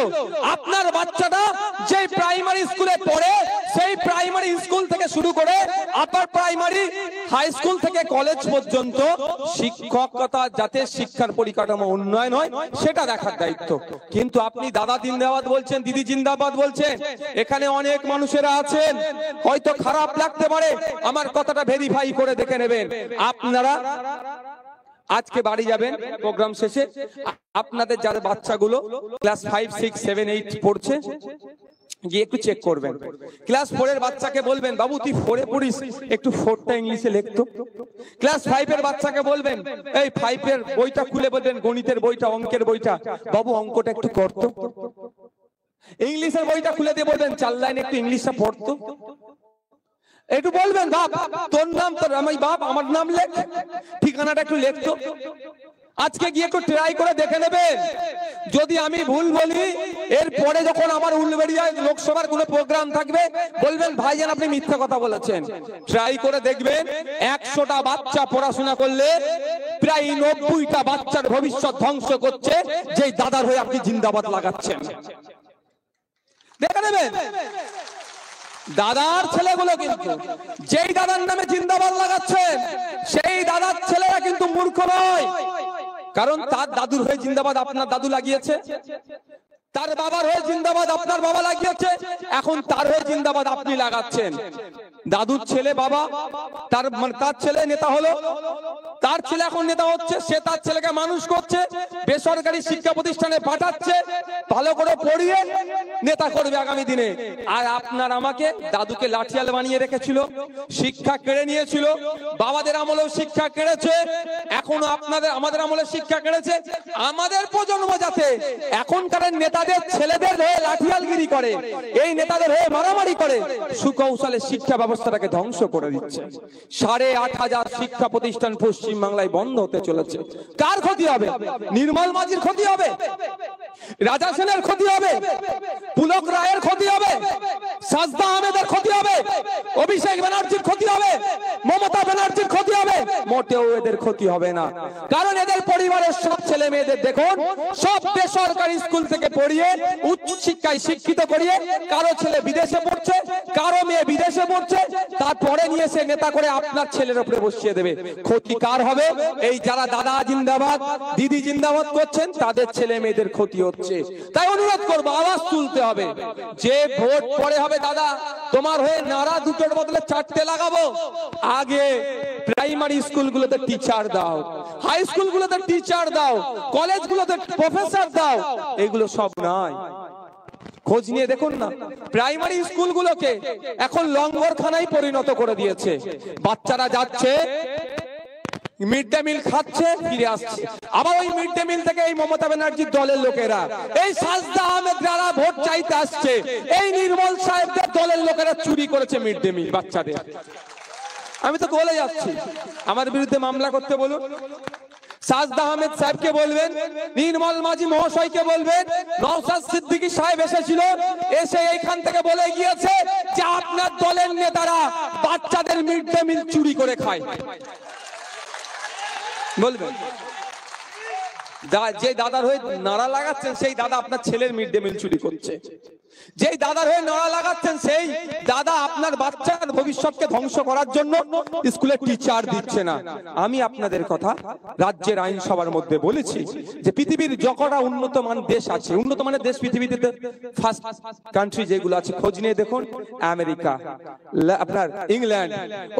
আপনার বাচ্চাটা যে প্রাইমারি স্কুলে পড়ে সেই প্রাইমারি স্কুল থেকে শুরু করে আপার প্রাইমারি, হাই স্কুল থেকে কলেজ পর্যন্ত শিক্ষকতা যাতে শিক্ষার পরিকাঠামো উন্নয়ন হয় সেটা দেখার দায়িত্ব। কিন্তু আপনি দাদা জিন্দাবাদ বলছেন, দিদি জিন্দাবাদ বলছেন। এখানে অনেক মানুষেরা আছেন, হয়তো খারাপ লাগতে পারে, আমার কথাটা ভেরিফাই করে দেখে নেবেন। আপনারা আজকে বাড়ি যাবেন প্রোগ্রাম শেষে, আপনাদের যাদের বাচ্চাগুলো ক্লাস 5, 6, 7, 8 পড়ছে গিয়ে একটু চেক করবেন। ক্লাস 4 এর বাচ্চাকে বলবেন, বাবু তুই 4 এ পড়িস, একটু 4টা ইংলিশে লিখতো। ক্লাস 5 এর বাচ্চাকে বলবেন, এই 5 এর বইটা খুলে বলবেন, গণিতের বইটা, অঙ্কের বইটা, বাবু অঙ্কটা একটু করতো। ইংলিশের বইটা খুলে দিয়ে বলবেন 4 লাইন একটু ইংলিশটা পড়তো। একটু বলবেন, বাপ তোর নাম, তোর আমি বাপ আমার নাম লেখ, ঠিকানাটা একটু লিখতো। আজকে গিয়ে একটু ট্রাই করে দেখে নেবেন। যদি আমি ভুল বলি, এরপরে যখন আমার উলবেড়িয়ায় লোকসভার কোনো প্রোগ্রাম থাকবে বলবেন ভাইজান আপনি মিথ্যা কথা বলেছেন। ট্রাই করে দেখবেন 100টা বাচ্চা পড়াশোনা করলে প্রায় 90টা বাচ্চার ভবিষ্যৎ ধ্বংস করছে যেই দাদার হয়ে আপনি জিন্দাবাদ লাগাচ্ছেন। দেখে নেবেন দাদার ছেলেগুলো কিন্তু যেই দাদার নামে জিন্দাবাদ লাগাচ্ছেন সেই দাদার ছেলেরা কিন্তু মূর্খ নয়। কারণ তার দাদুর হয়ে জিন্দাবাদ আপনার দাদু লাগিয়েছে, তার বাবার হয়ে জিন্দাবাদ আপনার বাবা লাগিয়েছে, এখন তার হয়ে জিন্দাবাদ আপনি লাগাচ্ছেন। দাদুর ছেলে বাবা, তার ছেলে নেতা হলো, তার ছেলে এখন নেতা হচ্ছে, সে তার ছেলেকে মানুষ করছে, বেসরকারি শিক্ষা প্রতিষ্ঠানে পাঠাচ্ছে, ভালো করে পড়িয়ে নেতা করবে আগামী দিনে। আর আপনার আমাকে দাদুকে লাঠিয়াল বানিয়ে রেখেছিল, শিক্ষা কেড়ে নিয়েছিল, বাবাদের আমলেও শিক্ষা কেড়েছে, এখনো আপনাদের আমাদের আমলে শিক্ষা কেড়েছে। আমাদের প্রজন্ম যাতে এখনকার নেতাদের ছেলেদের হয়ে লাঠিয়ালগিরি করে, এই নেতাদের হয়ে মারামারি করে, সুকৌশলে শিক্ষা ব্যবস্থাটাকে ধ্বংস করে দিচ্ছে। 8,500 শিক্ষা প্রতিষ্ঠান পশ্চিম বাংলায় বন্ধ হতে চলেছে। কার ক্ষতি হবে? নির্মল মাঝির ক্ষতি হবে, রাজা সেনের ক্ষতি হবে, পুলক রায়ের ক্ষতি হবে, সাজদা আহমেদের ক্ষতি হবে, অভিষেক ব্যানার্জির ক্ষতি হবে, মমতা ব্যানার্জির ক্ষতি হবে? মোটেও এদের ক্ষতি হবে না। কারণ এদের পরিবারের সব ছেলে মেয়েদের দেখুন, সব বেসরকারি স্কুল থেকে পড়িয়ে উচ্চ শিক্ষায় শিক্ষিত করিয়ে কারো ছেলে বিদেশে পড়ছে, কারো মেয়ে বিদেশে পড়ছে, তারপরে নিয়ে সে নেতা করে আপনার ছেলের উপরে বসিয়ে দেবে। ক্ষতি কার হবে? এই যারা দাদা জিন্দাবাদ দিদি জিন্দাবাদ করছেন তাদের ছেলে মেয়েদের ক্ষতি হচ্ছে। তাই অনুরোধ করবো, আওয়াজ তুলতে হবে। যে ভোট পরে হবে দাদা তোমার হয়ে নারা দুটোর বদলে 4টে লাগাবো। আগে প্রাইমারি স্কুলগুলোতে টিচার দাও, হাই স্কুলগুলোতে টিচার দাও, কলেজগুলোতে প্রফেসর দাও, এগুলো সব নাই। খোঁজ নিয়ে দেখুন না, প্রাইমারি স্কুলগুলোকে এখন লঙ্গরখানায় পরিণত করে দিয়েছে। বাচ্চারা যাচ্ছে, মিড ডে মিল খাচ্ছে, ফিরে আসছে, আবার ওই মিড ডে মিল থেকে এই মমতা ব্যানার্জির দলের লোকেরা, এই সাজদা আহমেদ যারা ভোট চাইতে আসছে, এই নির্মল সাহেবদের দলের লোকেরা চুরি করেছে মিড ডে মিল বাচ্চাদের। আমি তো বলে যাচ্ছি, আমার বিরুদ্ধে মামলা করতে বলুন। সাজদা আহমেদ সাহেবকে বলবেন, নির্মল মাঝি মহাশয়কে বলবেন, নওশাদ সিদ্দিকী সাহেব এসেছিল, এসে এইখান থেকে বলে গিয়েছে যে আপনার দলের নেতারা বাচ্চাদের মিড ডে মিল চুরি করে খায়। বলবেন যে দাদার হয়ে নারা লাগাচ্ছেন সেই দাদা আপনার ছেলের মিড ডে মিল চুরি করছে। যেই দাদার হয়ে নারা লাগাচ্ছেন সেই দাদা আপনার বাচ্চার ভবিষ্যৎকে ধ্বংস করার জন্য স্কুলে টিচার দিচ্ছে না। আমি আপনাদের কথা রাজ্যের আইনসভার মধ্যে বলেছি যে পৃথিবীর যতটা উন্নত মান দেশ আছে, উন্নত মানের দেশ পৃথিবীতে ফার্স্ট কান্ট্রি যেগুলো আছে খোঁজ নিয়ে দেখুন, আমেরিকা, আপনার ইংল্যান্ড,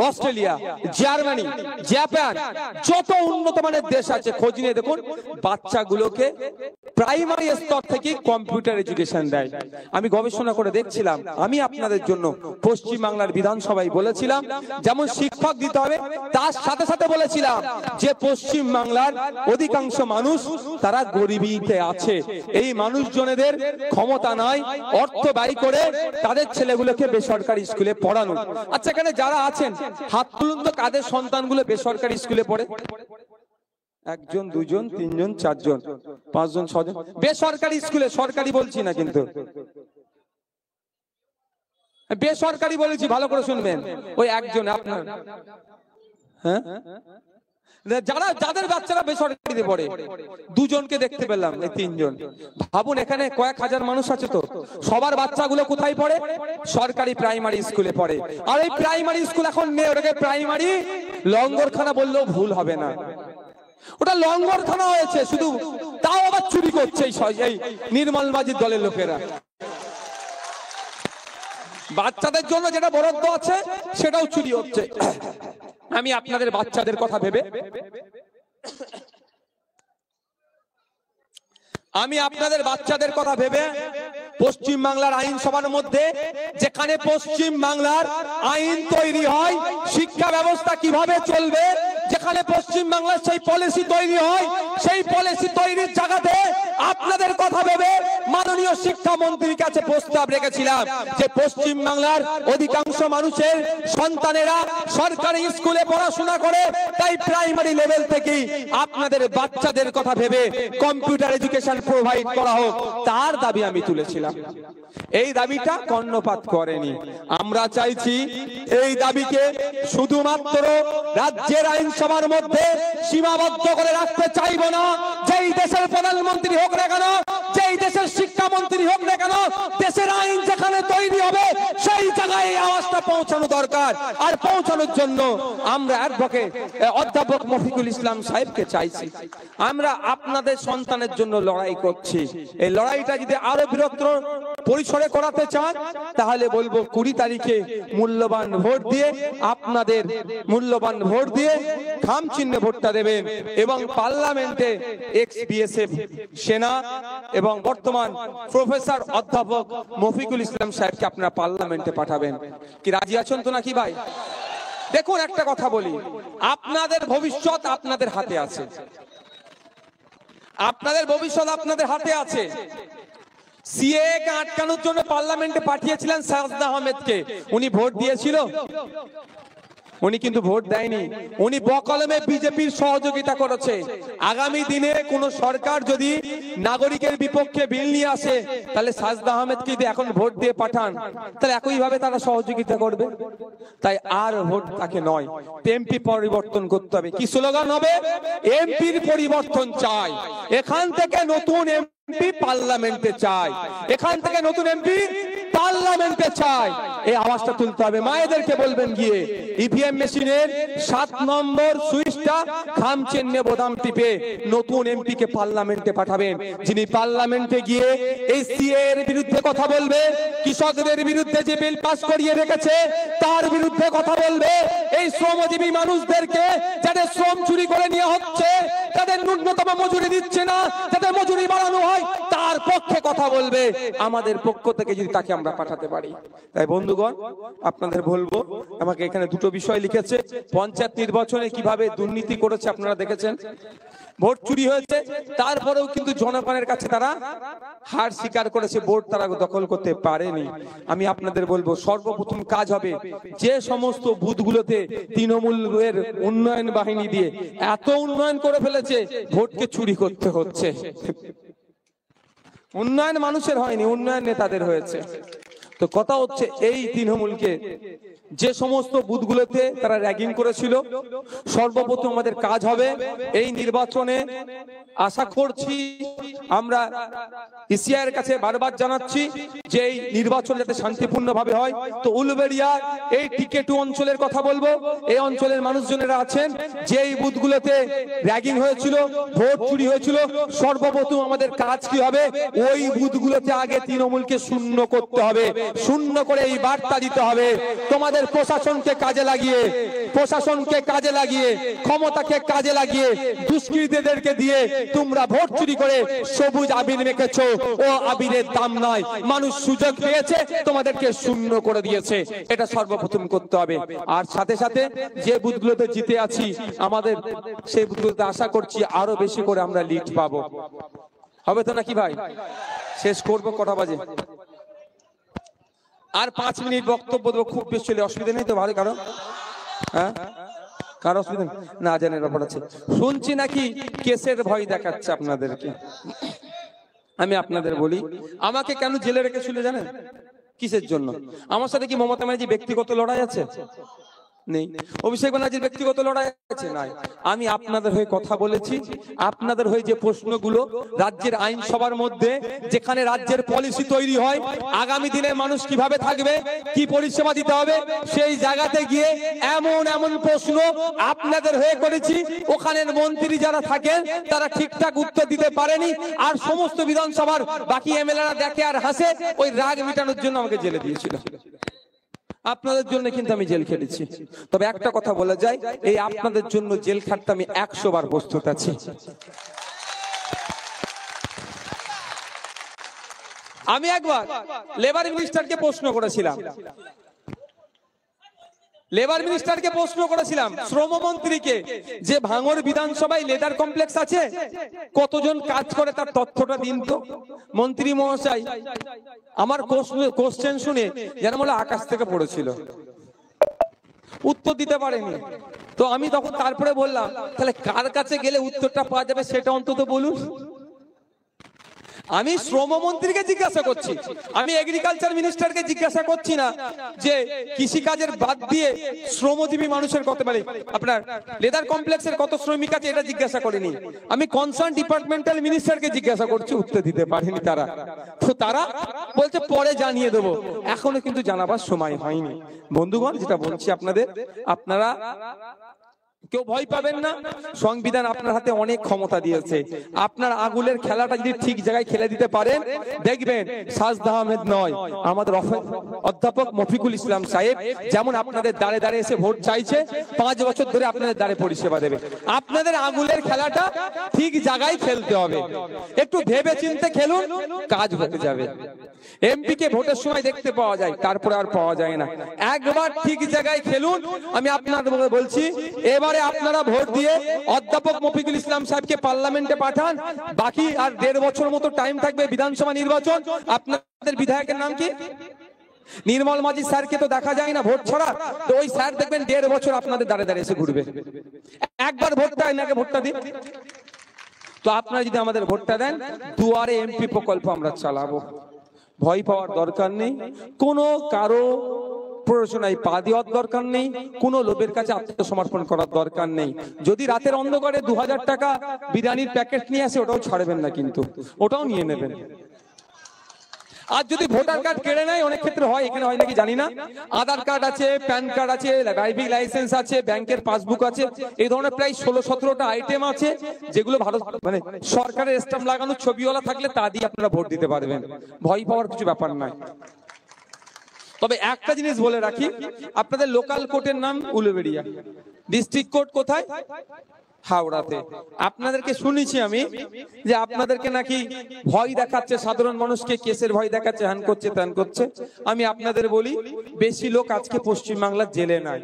অস্ট্রেলিয়া, জার্মানি, জাপান, যত উন্নত মানের দেশ আছে খোঁজ নিয়ে দেখুন, বাচ্চাগুলোকে প্রাইমারি স্তর থেকে কম্পিউটার এডুকেশন দেয়। আমি গবেষণা করে দেখছিলাম, আমি আপনাদের জন্য পশ্চিম বাংলার বিধানসভায় বলেছিলাম যেমন শিক্ষক দিতে হবে, তার সাথে সাথে বলেছিলাম যে পশ্চিম বাংলার অধিকাংশ মানুষ তারা গরিবীতে আছে, এই মানুষজনেদের ক্ষমতা নাই অর্থ ব্যয় করে তাদের ছেলেগুলোকে বেসরকারি স্কুলে পড়ানো। আচ্ছা, এখানে যারা আছেন হাত তুলুন তো, কাদের সন্তানগুলো বেসরকারি স্কুলে পড়ে? 1 জন 2 জন 3 জন 4 জন 5 জন 6 জন বেসরকারি স্কুলে, সরকারি বলছি না কিন্তু, বেসরকারি বলেছি, ভালো করে শুনবেন। ওই একজন আপনার হ্যাঁ, যারা যাদের বাচ্চারা বেসরকারিতে পড়ে, দুজনকে দেখতে পেলাম, এই তিনজন। ভাবুন এখানে কয়েক হাজার মানুষ আছে, তো সবার বাচ্চাগুলো কোথায় পড়ে? সরকারি প্রাইমারি স্কুলে পড়ে। আর এই প্রাইমারি স্কুল এখন নেই, ওটাকে প্রাইমারি লঙ্গরখানা বললেও ভুল হবে না। ওটা লঙ্গরখানা হয়েছে শুধু, তাও আবার চুরি করছে এই নির্মলবাজির দলের লোকেরা। বাচ্চাদের জন্য যেটা বরাদ্দ আছে সেটাও চুরি হচ্ছে। আমি আপনাদের বাচ্চাদের কথা ভেবে পশ্চিম বাংলার আইনসভার মধ্যে, যেখানে পশ্চিম বাংলার আইন তৈরি হয়, শিক্ষা ব্যবস্থা কিভাবে চলবে, যেখানে পশ্চিম বাংলার সেই পলিসি তৈরি হয়, সেই পলিসি তৈরির জায়গাতে আপনাদের কথা ভেবে মাননীয় শিক্ষামন্ত্রীর কাছে প্রস্তাব রেখেছিলাম যে পশ্চিম বাংলার অধিকাংশ মানুষের সন্তানেরা সরকারি স্কুলে পড়াশোনা করে, তাই প্রাইমারি লেভেল থেকেই আপনাদের বাচ্চাদের কথা ভেবে কম্পিউটার এডুকেশন প্রোভাইড করা হোক, তার দাবি আমি তুলেছিলাম। এই দাবিটা কর্ণপাত করেনি। আমরা চাইছি এই দাবিকে শুধুমাত্র রাজ্যের আইনসভার মধ্যে সীমাবদ্ধ করে রাখতে চাইব না। যেই দেশের প্রধানমন্ত্রী হোক না কেন, যেই দেশের শিক্ষামন্ত্রী হোক না কেন, দেশের আইন যেখানে তৈরি হবে সেই জায়গায় এই আওয়াজটা পৌঁছানো দরকার। আর পৌঁছানোর জন্য আমরা অ্যাডভোকেট অধ্যাপক মফিকুল ইসলাম সাহেবকে চাইছি। আমরা আপনাদের সন্তানের জন্য লড়াই করছি। এই লড়াইটা যদি আরো বৃহত্তর পরিসরে করাতে চান, তাহলে বলবো 20 তারিখে মূল্যবান ভোট দিয়ে, আপনাদের মূল্যবান ভোট দিয়ে খাম চিহ্নে ভোটটা দেবেন এবং পার্লামেন্টে এক্স বিএসএফ সেনা এবং বর্তমান প্রফেসর অধ্যাপক মফিকুল ইসলাম সাহেবকে আপনারা পার্লামেন্টে পাঠাবেন। কি রাজি আছেন তো নাকি ভাই? দেখুন একটা কথা বলি, আপনাদের ভবিষ্যৎ আপনাদের হাতে আছে। আপনাদের ভবিষ্যৎ আপনাদের হাতে আছে। সিএ কে আটকানোর জন্য পার্লামেন্টে পাঠিয়েছিলেন সাজদা আহমেদকে, উনি ভোট দিয়েছিল? উনি কিন্তু ভোট দেয়নি। উনি বকলমে বিজেপির সহযোগিতা করেছে। আগামী দিনে কোন সরকার যদি নাগরিকের বিপক্ষে বিল নিয়ে আসে, তাহলে সাজদা আহমেদকে যদি এখন ভোট দিয়ে পাঠান, তাহলে একই ভাবে তারা সহযোগিতা করবে। তাই আর ভোট তাকে নয়, এমপি পরিবর্তন করতে হবে। কি স্লোগান হবে? এমপির পরিবর্তন চাই। এখান থেকে নতুন এমপি পার্লামেন্টে চাই, এখান থেকে নতুন এমপি পার্লামেন্টে চাই। এই আওয়াজটা তুলতে হবে। মায়েদেরকে বলবেন গিয়ে ইভিএম মেশিনের 7 নম্বর সুইচটা খাম চিহ্নে বোতাম টিপে নতুন এমপি কে পার্লামেন্টে পাঠাবেন, যিনি পার্লামেন্টে গিয়ে এই সিএ এর বিরুদ্ধে কথা বলবে, কৃষকদের বিরুদ্ধে যে বিল পাস করিয়ে রেখেছে তার বিরুদ্ধে কথা বলবে, এই শ্রমজীবী মানুষদেরকে যাদের শ্রম চুরি করে নিয়ে হচ্ছে, তাদের ন্যূনতম মজুরি দিচ্ছে না, যাদের মজুরি বাড়ানো হয়, তার পক্ষে কথা বলবে। আমাদের পক্ষ থেকে যদি তাকে আমরা পাঠাতে পারি। তাই বন্ধুগণ, আপনাদের বলবো, আমাকে এখানে দুটো বিষয় লিখেছে। পঞ্চায়েত নির্বাচনে কিভাবে দুর্নীতি করেছে আপনারা দেখেছেন, ভোট চুরি হয়েছে, তারপরেও কিন্তু জনগণের কাছে তারা হার স্বীকার করেছে, ভোট তারা দখল করতে পারেনি। আমি আপনাদের বলবো, সর্বপ্রথম কাজ হবে যে সমস্ত বুথগুলোতে তৃণমূলের উন্নয়ন বাহিনী দিয়ে এত উন্নয়ন করে ফেলেছে, ভোটকে চুরি করতে হচ্ছে। উন্নয়ন মানুষের হয়নি, উন্নয়ন নেতাদের হয়েছে। তো কথা হচ্ছে, এই তৃণমূলকে যে সমস্ত বুথগুলোতে তারা র্যাগিং করেছিল, সর্বপ্রথম আমাদের কাজ হবে এই নির্বাচনে, আশা করছি আমরা ইসিআইয়ের কাছে বারবার জানাচ্ছি যে এই নির্বাচন যাতে শান্তিপূর্ণভাবে হয়। তো উলবেড়িয়া এই টিকেটু অঞ্চলের কথা বলবো, এই অঞ্চলের মানুষজনেরা আছেন যে এই বুথগুলোতে র্যাগিং হয়েছিল, ভোট চুরি হয়েছিল, সর্বপ্রথম আমাদের কাজ কি হবে, ওই বুথগুলোতে আগে তৃণমূলকে শূন্য করতে হবে। শূন্য করে এই বার্তা দিতে হবে, তোমাদের প্রশাসনকে কাজে লাগিয়ে, প্রশাসনকে কাজে লাগিয়ে, ক্ষমতাকে কাজে লাগিয়ে দুষ্কৃতীদেরকে দিয়ে তোমরা ভোট চুরি করে সবুজ আবির মেখেছো, ও আবিরের দাম নাই, মানুষ সুযোগ পেয়েছে তোমাদেরকে শূন্য করে দিয়েছে। এটা সর্বপ্রথম করতে হবে। আর সাথে সাথে যে বুথগুলোতে জিতে আছি, আমাদের সেই বুথগুলোতে আশা করছি আরো বেশি করে আমরা লিড পাবো। হবে তো নাকি ভাই? শেষ করবো, কটা বাজে? আর 5 মিনিট বক্তব্য দেবো, খুব বেশি চলে, অসুবিধা নেই তো? ভালো কারো? হ্যাঁ, কারো অসুবিধা না? জানের ব্যাপার আছে। শুনছি নাকি কেসের ভয় দেখাচ্ছে আপনাদেরকে। আমি আপনাদের বলি, আমাকে কেন জেলে রেখেছিল জানেন? কিসের জন্য? আমার সাথে কি মমতা ব্যানার্জি ব্যক্তিগত লড়াই আছে? নেই। অভিষেক ব্যানার্জির ব্যক্তিগত লড়াই আছে নাই। আমি আপনাদের হয়ে কথা বলেছি, আপনাদের হয়ে যে প্রশ্নগুলো রাজ্যের আইনসভার মধ্যে যেখানে রাজ্যের পলিসি তৈরি হয়, আগামী দিনে মানুষ কিভাবে থাকবে, কি পরিষেবা দিতে হবে, সেই জায়গাতে গিয়ে এমন এমন প্রশ্ন আপনাদের হয়ে করেছি, ওখানের মন্ত্রী যারা থাকেন তারা ঠিকঠাক উত্তর দিতে পারেনি, আর সমস্ত বিধানসভার বাকি এমএলএরা দেখে আর হাসে, ওই রাগ মেটানোর জন্য আমাকে জেলে দিয়েছিল। আপনাদের জন্য কিন্তু আমি জেল খেটেছি। তবে একটা কথা বলা যায়, এই আপনাদের জন্য জেল খাটতে আমি 100 বার প্রস্তুত আছি। আমি একবার লেবার মিনিস্টারকে প্রশ্ন করেছিলাম, শ্রমমন্ত্রীকে, যে ভাঙড় বিধানসভায় লেদার কমপ্লেক্স আছে, কতজন কাজ করে তার তথ্যটা দিন তো। মন্ত্রী মহাশয় আমার কোশ্চেন শুনে যেন বলে আকাশ থেকে পড়েছিল, উত্তর দিতে পারেনি। তো আমি তখন তারপরে বললাম, তাহলে কার কাছে গেলে উত্তরটা পাওয়া যাবে সেটা অন্তত বলুন। আমি শ্রমমন্ত্রীকে জিজ্ঞাসা করছি, আমি এগ্রিকালচার মিনিস্টারকে জিজ্ঞাসা করছি না যে কৃষিকাজের বাদ দিয়ে শ্রমজীবী মানুষের কত, মানে আপনার লেদার কমপ্লেক্সের কত শ্রমিক আছে এটা জিজ্ঞাসা করিনি। আমি কনসার্ন ডিপার্টমেন্টাল মিনিস্টারকে জিজ্ঞাসা করছি, উত্তর দিতে পারেনি তারা। তো তারা বলছে পরে জানিয়ে দেবো, এখনো কিন্তু জানাবার সময় হয়নি। বন্ধুগণ, যেটা বলছি আপনাদের, আপনারা কেউ ভয় পাবেন না। সংবিধান আপনার হাতে অনেক ক্ষমতা দিয়েছে। আপনার আঙুলের খেলাটা যদি ঠিক জায়গায় খেলে দিতে পারেন, দেখবেন সাজদা আহমেদ নয়, আমাদের অধ্যাপক মফিকুল ইসলাম সাহেব যেমন আপনাদের দাঁড়ে দাঁড়ে এসে ভোট চাইছে, 5 বছর ধরে আপনাদের দাঁড়ে পরিষেবা দেবে। আপনাদের আঙুলের খেলাটা ঠিক জায়গায় খেলতে হবে, একটু ভেবে চিন্তে খেলুন, কাজ হতে যাবে। এমপি কে ভোটের সময় দেখতে পাওয়া যায়, তারপরে আর পাওয়া যায় না। একবার ঠিক জায়গায় খেলুন। আমি আপনাদের বলছি, এবারে আপনারা ভোট দিয়ে অধ্যাপক মফিকুল ইসলাম সাহেবকে পার্লামেন্টে পাঠান। বাকি আর 1.5 বছর মতো টাইম থাকবে বিধানসভা নির্বাচন। আপনাদের বিধায়কের নাম কি? নির্মল মাঝি স্যারকে তো দেখা যায় না ভোট ছাড়া, তো ওই স্যার দেখবেন 1.5 বছর আপনাদের দাঁড়ে দাঁড়িয়ে এসে ঘুরবে। একবার ভোটটা এনাকে ভোটটা দিন। তো আপনারা যদি আমাদের ভোটটা দেন, দুয়ারে এমপি প্রকল্প আমরা চালাবো। ভয় পাওয়ার দরকার নেই, কোনো কারো প্ররোচনায় পা দেওয়ার দরকার নেই, কোনো লোকের কাছে আত্মসমর্পণ করার দরকার নেই। যদি রাতের অন্ধকারে 2000 টাকা বিরিয়ানির প্যাকেট নিয়ে আসে, ওটাও ছাড়বেন না, কিন্তু ওটাও নিয়ে নেবেন। আর যদি ভোটার কার্ড কেড়ে নেয়, অনেক ক্ষেত্রে হয়, এখানে হয় নাকি জানি না, আধার কার্ড আছে, প্যান কার্ড আছে, ড্রাইভিং লাইসেন্স আছে, ব্যাংকের পাসবুক আছে, এই ধরনের প্রায় 16-17টা আইটেম আছে, যেগুলো ভারত মানে সরকারের স্ট্যাম্প লাগানো ছবিওয়ালা থাকলে তা দিয়ে আপনারা ভোট দিতে পারবেন। ভয় পাওয়ার কিছু ব্যাপার নয়। তবে একটা জিনিস বলে রাখি, আপনাদের লোকাল কোর্টের নাম উলুবেড়িয়া, ডিস্ট্রিক্ট কোর্ট কোথায়? হাওড়াতে। আপনাদেরকে শুনেছি আমি যে আপনাদেরকে নাকি ভয় দেখাচ্ছে, সাধারণ মানুষকে কেসের ভয় দেখাচ্ছে, হ্যান করছে ত্যান করছে। আমি আপনাদের বলি, বেশি লোক আজকে পশ্চিমবাংলার জেলে নাই।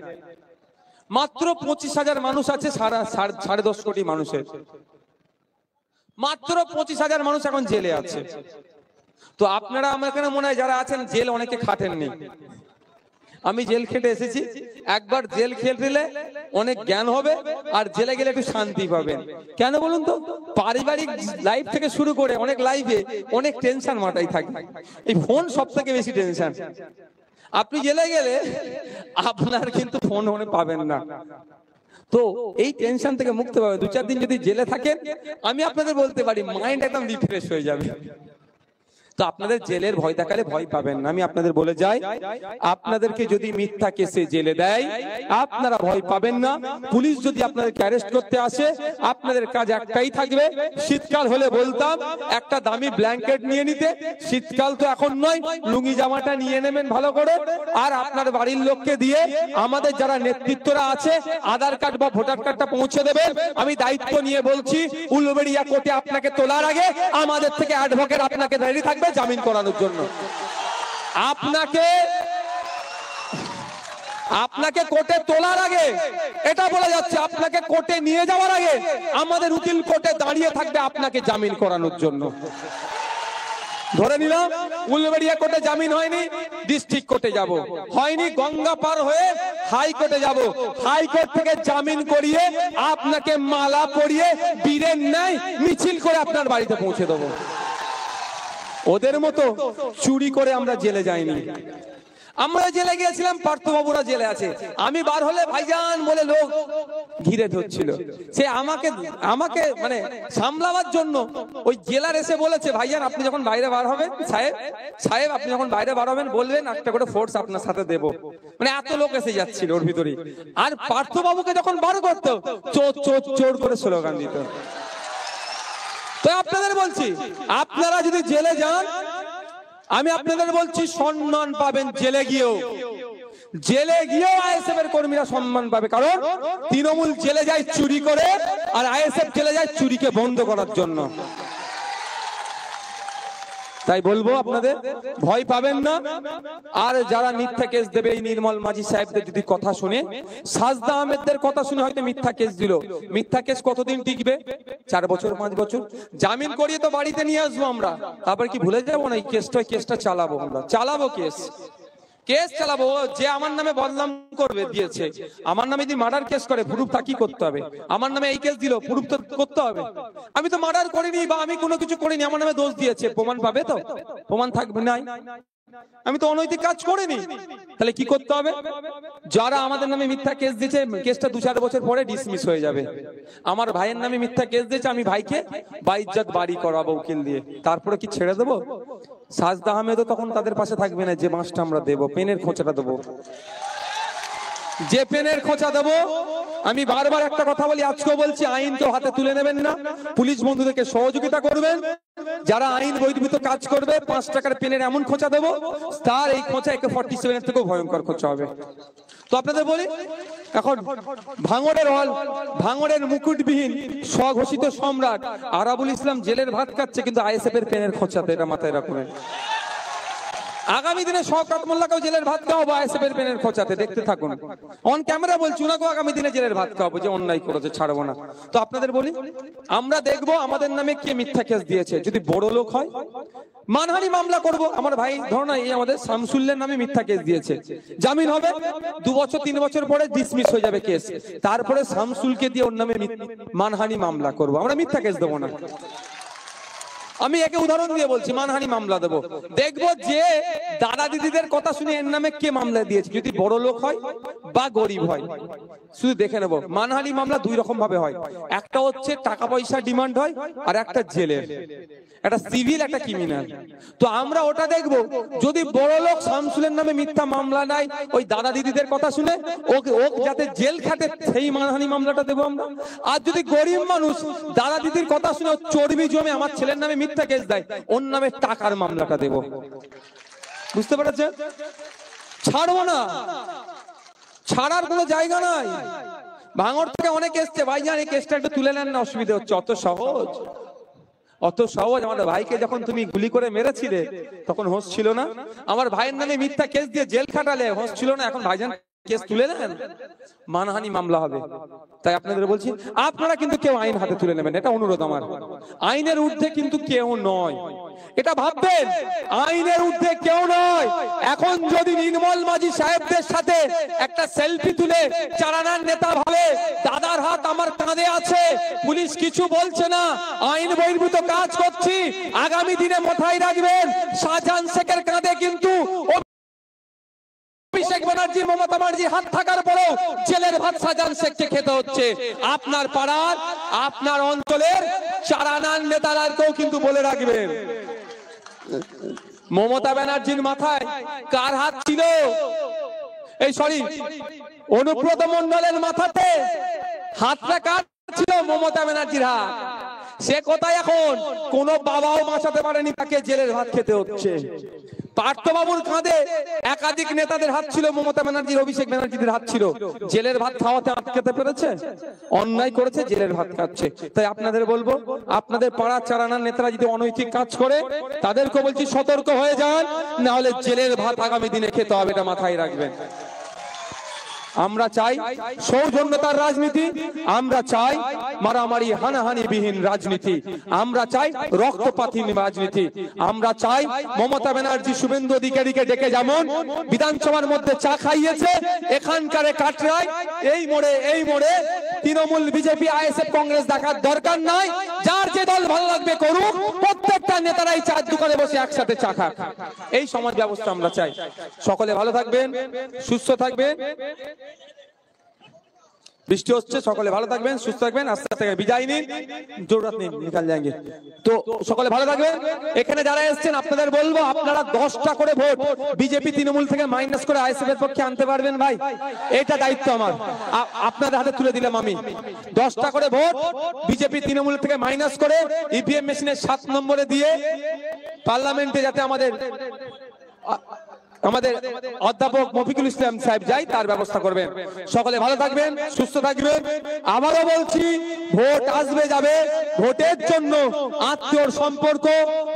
মাত্র 25,000 মানুষ আছে 10.5 কোটি মানুষের, মাত্র 25,000 মানুষ এখন জেলে আছে। তো আপনারা আমার এখানে মনে হয় যারা আছেন জেল অনেকে খাটেননি। আমি জেল খেটে এসেছি, একবার জেল খেটলে অনেক জ্ঞান হবে, আর জেলে গেলে একটু শান্তি পাবেন। কেন বলুন তো? পারিবারিক লাইফ থেকে শুরু করে অনেক লাইফে অনেক টেনশন মাথায় থাকে, এই ফোন সব থেকে বেশি টেনশন। আপনি জেলে গেলে আপনার কিন্তু ফোন পাবেন না। তো এই টেনশন থেকে মুক্ত পাবে 2-4 দিন যদি জেলে থাকেন, আমি আপনাদের বলতে পারি মাইন্ড একদম রিফ্রেশ হয়ে যাবে। তো আপনাদের জেলের ভয় দেখালে ভয় পাবেন না। আমি আপনাদের বলে যাই, আপনাদেরকে যদি মিথ্যা কেসে জেলে দেয়, আপনারা ভয় পাবেন না। পুলিশ যদি আপনাদেরকে অ্যারেস্ট করতে আসে, আপনাদের কাজ একটাই থাকবে, শীতকাল হলে বলতাম একটা দামি ব্ল্যাঙ্কেট নিয়ে নিতে, শীতকাল তো এখন নয়, লুঙ্গি জামাটা নিয়ে নেবেন ভালো করে, আর আপনার বাড়ির লোককে দিয়ে আমাদের যারা নেতৃত্বরা আছে আধার কার্ড বা ভোটার কার্ডটা পৌঁছে দেবেন। আমি দায়িত্ব নিয়ে বলছি, উলুবেড়িয়া কোর্টে আপনাকে তোলার আগে আমাদের থেকে অ্যাডভোকেট আপনাকে দাঁড়িয়ে থাকবে জামিন করানোর জন্য। আপনাকে কোর্টে তোলার আগে এটা বলা যাচ্ছে, আপনাকে কোর্টে নিয়ে যাওয়ার আগে আমাদের উকিল কোর্টে দাঁড়িয়ে থাকবে আপনাকে জামিন করানোর জন্য। ধরে নিলাম উলুবেড়িয়া কোর্টে জামিন হয়নি, ডিস্ট্রিক্ট কোর্টে যাব, হয়নি গঙ্গা পার হয়ে হাইকোর্টে যাব, হাইকোর্ট থেকে জামিন করিয়ে আপনাকে মালা পরিয়ে বীরের ন্যায় মিছিল করে আপনার বাড়িতে পৌঁছে দেবো। ওদের মতো চুরি করে আমরা জেলে যাইনি। আমরা জেলে গিয়েছিলাম, পার্থবাবুরা জেলে আছে, আমি বার হলে ভাইজান বলে লোক ঘিরে ধরছিল। সে আমাকে মানে সামলাবার জন্য ওই জেলার এসে বলেছে, ভাইজান আপনি যখন বাইরে বার হবেন, সাহেব আপনি যখন বাইরে বার হবেন বলবেন, একটা করে ফোর্স আপনার সাথে দেবো। মানে এত লোক এসে যাচ্ছিল ওর ভিতরে। আর পার্থবাবুকে যখন বার করতো, চোর চোর চোর করে স্লোগান দিত। তো আপনাদের বলছি, আপনারা যদি জেলে যান, আমি আপনাদের বলছি সম্মান পাবেন জেলে গিয়েও। জেলে গিয়েও আইএসএফ এর কর্মীরা সম্মান পাবে, কারণ তৃণমূল জেলে যায় চুরি করে, আর আইএসএফ জেলে যায় চুরিকে বন্ধ করার জন্য। তাই বলবো আপনাদের ভয় পাবেন না। আর যারা মিথ্যা কেস দেবে, এই নির্মল মাঝি সাহেবদের যদি কথা শুনে, সাজদা আহমেদদের কথা শুনে হয়তো মিথ্যা কেস দিল। মিথ্যা কেস কতদিন টিকবে? 4 বছর 5 বছর। জামিন করিয়ে তো বাড়িতে নিয়ে আসবো আমরা, তারপর কি ভুলে যাবো না? এই কেসটা চালাবো, আমরা চালাবো কেস চালাবো। যে আমার নামে বদনাম করবে দিয়েছে, আমার নামে যদি মার্ডার কেস করে, প্রুফ তা কি করতে হবে? আমার নামে এই কেস দিল, প্রুফ তো করতে হবে। আমি তো মার্ডার করিনি বা আমি কোনো কিছু করিনি, আমার নামে দোষ দিয়েছে, প্রমাণ পাবে তো? প্রমাণ থাকবে নাই। আমি তো অনৈতিক কাজ করিনি, তাহলে কি করতে হবে? যারা আমাদের নামে মিথ্যা কেস দিয়েছে, কেসটা 2-4 বছর পরে ডিসমিস হয়ে যাবে। আমার ভাইয়ের নামে মিথ্যা কেস দিয়েছে, আমি ভাইকে বাইজ্জত বাড়ি করাবো উকিল দিয়ে, তারপরে কি ছেড়ে দেবো? সাজদা আহমেদও তখন তাদের পাশে থাকবে না। যে মাসটা আমরা দেবো, পেনের খোঁচাটা দেবো, যে পেনের খোঁচা দেবো। আমি বারবার একটা কথা বলি, আজকেও বলছি, আইন তো হাতে তুলে নেবেন না। পুলিশ বন্ধুদেরকে সহযোগিতা করবেন। যারা আইন বহির্ভূত কাজ করবে, 5 টাকার পেনের এমন খোঁচা দেবো, তার এই খোঁচা AK-47 এর থেকেও ভয়ঙ্কর খোঁচা হবে। তো আপনাদের বলি, এখন ভাঙড়ের মুকুটবিহীন স্বঘোষিত সম্রাট আরাবুল ইসলাম জেলের ভাত খাচ্ছে, কিন্তু আইএসএফ এর পেনের খোঁচাতে, এটা মাথায় রাখবেন। আগামী দিনে শওকত মোল্লাকেও জেলের ভাত খাওয়াবো আইএসএফ এর পেনের খোঁচাতে, দেখতে থাকুন। অন ক্যামেরা বলছি, ওনাকেও আগামী দিনে জেলের ভাত খাওয়াবো, যে অন্যায় করেছে ছাড়বো না। তো আপনাদের বলি, আমরা দেখবো আমাদের নামে কে মিথ্যা কেস দিয়েছে। যদি বড় লোক হয়, মানহানি মামলা করব। আমার ভাই ধরো না, এই আমাদের শামসুল্লের নামে মিথ্যা কেস দিয়েছে, জামিন হবে, 2 বছর 3 বছর পরে ডিসমিস হয়ে যাবে কেস, তারপরে শামসুলকে দিয়ে ওর নামে মানহানি মামলা করব। আমরা মিথ্যা কেস দেবো না। আমি একে উদাহরণ দিয়ে বলছি, মানহানি মামলা দেবো। দেখবো যে দাদা দিদিদের কথা শুনে এর নামে কে মামলা দিয়েছে, যদি বড় লোক হয় বা গরিব হয়, শুধু দেখে নেবো। মানহানি মামলা 2 রকম ভাবে হয়, একটা হচ্ছে টাকা পয়সা ডিমান্ড হয়, আর একটা জেলের, একটা সিভিল, একটা ক্রিমিনাল। তো আমরা ওটা দেখবো, যদি বড় লোক শামসুলের নামে মিথ্যা মামলা নাই, ওই দাদা দিদিদের কথা শুনে ওকে যাতে জেল খাটে, সেই মানহানি মামলাটা দেবো আমরা। আর যদি গরিব মানুষ দাদা দিদির কথা শুনে চর্বি জমে আমার ছেলের নামে মিথ্যা কেস দেয়, ওর নামে টাকার মামলাটা দেব। বুঝতে পেরেছেন? ছাড়বো না, ছাড়ার কোনো জায়গা নাই। ভাঙড় থেকে অনেক এসছে, ভাইজান এই কেসটা একটু তুলে নেন না, অসুবিধা হচ্ছে। অত সহজ আমাদের ভাইকে যখন তুমি গুলি করে মেরেছিলে, তখন হোশ ছিল না? আমার ভাইয়ের নামে মিথ্যা কেস দিয়ে জেল খাটালে, হোশ ছিল না? এখন ভাইজান কেস তুলে নেন, মানহানি মামলা হবে। তাই আপনাদের বলছি, আপনারা কিন্তু কেউ আইন হাতে তুলে নেবেন, এটা অনুরোধ আমার। আইনের ঊর্ধ্বে কিন্তু কেউ নয়, এটা ভাববেন। আইনের ঊর্ধ্বে কেউ নয়। এখন যদি নির্মল মাঝি সাহেবদের সাথে একটা সেলফি তুলে চারানার নেতা ভাবে দাদার হাত আমার কাঁধে আছে, পুলিশ কিছু বলছে না, আইন বহির্ভূত কাজ করছি, আগামী দিনে মাথায় রাখবেন, শাহজাহান শেখের কাঁধে কিন্তু অভিষেক ব্যানার্জি, মমতা ব্যানার্জি হাত থাকার পরেও জেলের ভাত শাহজাহান শেখকে খেতে হচ্ছে। আপনার পাড়ার, আপনার অঞ্চলের চারানার নেতারাকেও কিন্তু বলে রাখবেন, মমতা ব্যানার্জির মাথায় কার হাত ছিল? অনুব্রত মণ্ডলের মাথাতে হাতটা কার ছিল? মমতা ব্যানার্জির হাত। সে কোথায় এখন? কোন বাবাও বাঁচাতে পারেনি, তাকে জেলের ভাত খেতে হচ্ছে। পার্থবাবুর কাঁধে একাধিক নেতাদের হাত ছিল, মমতা ব্যানার্জির, অভিষেক ব্যানার্জিদের হাত ছিল, জেলের ভাত খাওয়াতে আটকাতে পেরেছে? অন্যায় করেছে, জেলের ভাত খাচ্ছে। তাই আপনাদের বলবো, আপনাদের পাড়া চারানার নেতারা যদি অনৈতিক কাজ করে, তাদেরকে বলছি সতর্ক হয়ে যান, না হলে জেলের ভাত আগামী দিনে খেতে হবে, এটা মাথায় রাখবেন। আমরা চাই সৌজন্যতার রাজনীতি, আমরা চাই মারামারি হানাহানি বিহীন রাজনীতি, আমরা চাই রক্তপাতহীন রাজনীতি, আমরা চাই মমতা ব্যানার্জি শুভেন্দু অধিকারীকে ডেকে যেমন বিধানসভার মধ্যে চা খাইয়েছে, এখানকার কাটরায় এই মোড়ে তৃণমূল, বিজেপি, আইএসএফ, কংগ্রেস দেখার দরকার নাই। যার যে দল ভালো লাগবে করুক, প্রত্যেকটা নেতারাই চার দোকানে বসে একসাথে চা খাক। এই সমাজ ব্যবস্থা আমরা চাই। সকলে ভালো থাকবেন, সুস্থ থাকবেন। বৃষ্টি হচ্ছে, সকলে ভালো থাকবেন, সুস্থ থাকবেন। আস্তে আস্তে বিদায় নিন, জরুরত নেই, নিকাল যাएंगे। তো সকলে ভালো থাকবেন। এখানে যারা এসেছেন আপনাদের বলবো, আপনারা 10টা করে ভোট বিজেপি তৃণমূল থেকে মাইনাস করে আইএসএফ এর পক্ষে আনতে পারবেন ভাই? এটা দায়িত্ব আমার, আপনাদের হাতে তুলে দিলাম আমি। 10টা করে ভোট বিজেপি তৃণমূল থেকে মাইনাস করে ইভিএম মেশিনের 7 নম্বরে দিয়ে পার্লামেন্টে যাতে আমাদের অধ্যাপক মফিকুল ইসলাম সাহেব যাই, তার ব্যবস্থা করবেন। সকলে ভালো থাকবেন, সুস্থ থাকবেন। আবারও বলছি, ভোট আসবে যাবে, ভোটের জন্য আত্মীয়র সম্পর্ক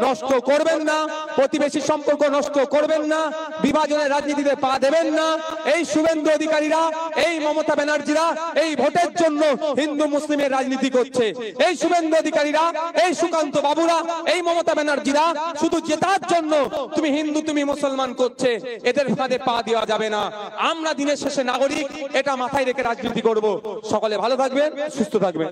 নষ্ট করবেন না, প্রতিবেশী সম্পর্ক নষ্ট করবেন না, বিভাজনের রাজনীতিতে পা দেবেন না। এই শুভেন্দু অধিকারীরা, এই মমতা ব্যানার্জিরা এই ভোটের জন্য হিন্দু মুসলিমের রাজনীতি করছে। এই শুভেন্দু অধিকারীরা, এই সুকান্ত বাবুরা, এই মমতা ব্যানার্জিরা শুধু জেতার জন্য তুমি হিন্দু তুমি মুসলমান করছে। এদের ফাঁদে পা দেওয়া যাবে না। আমরা দিনের শেষে নাগরিক, এটা মাথায় রেখে রাজনীতি করব। সকলে ভালো থাকবেন, সুস্থ থাকবেন।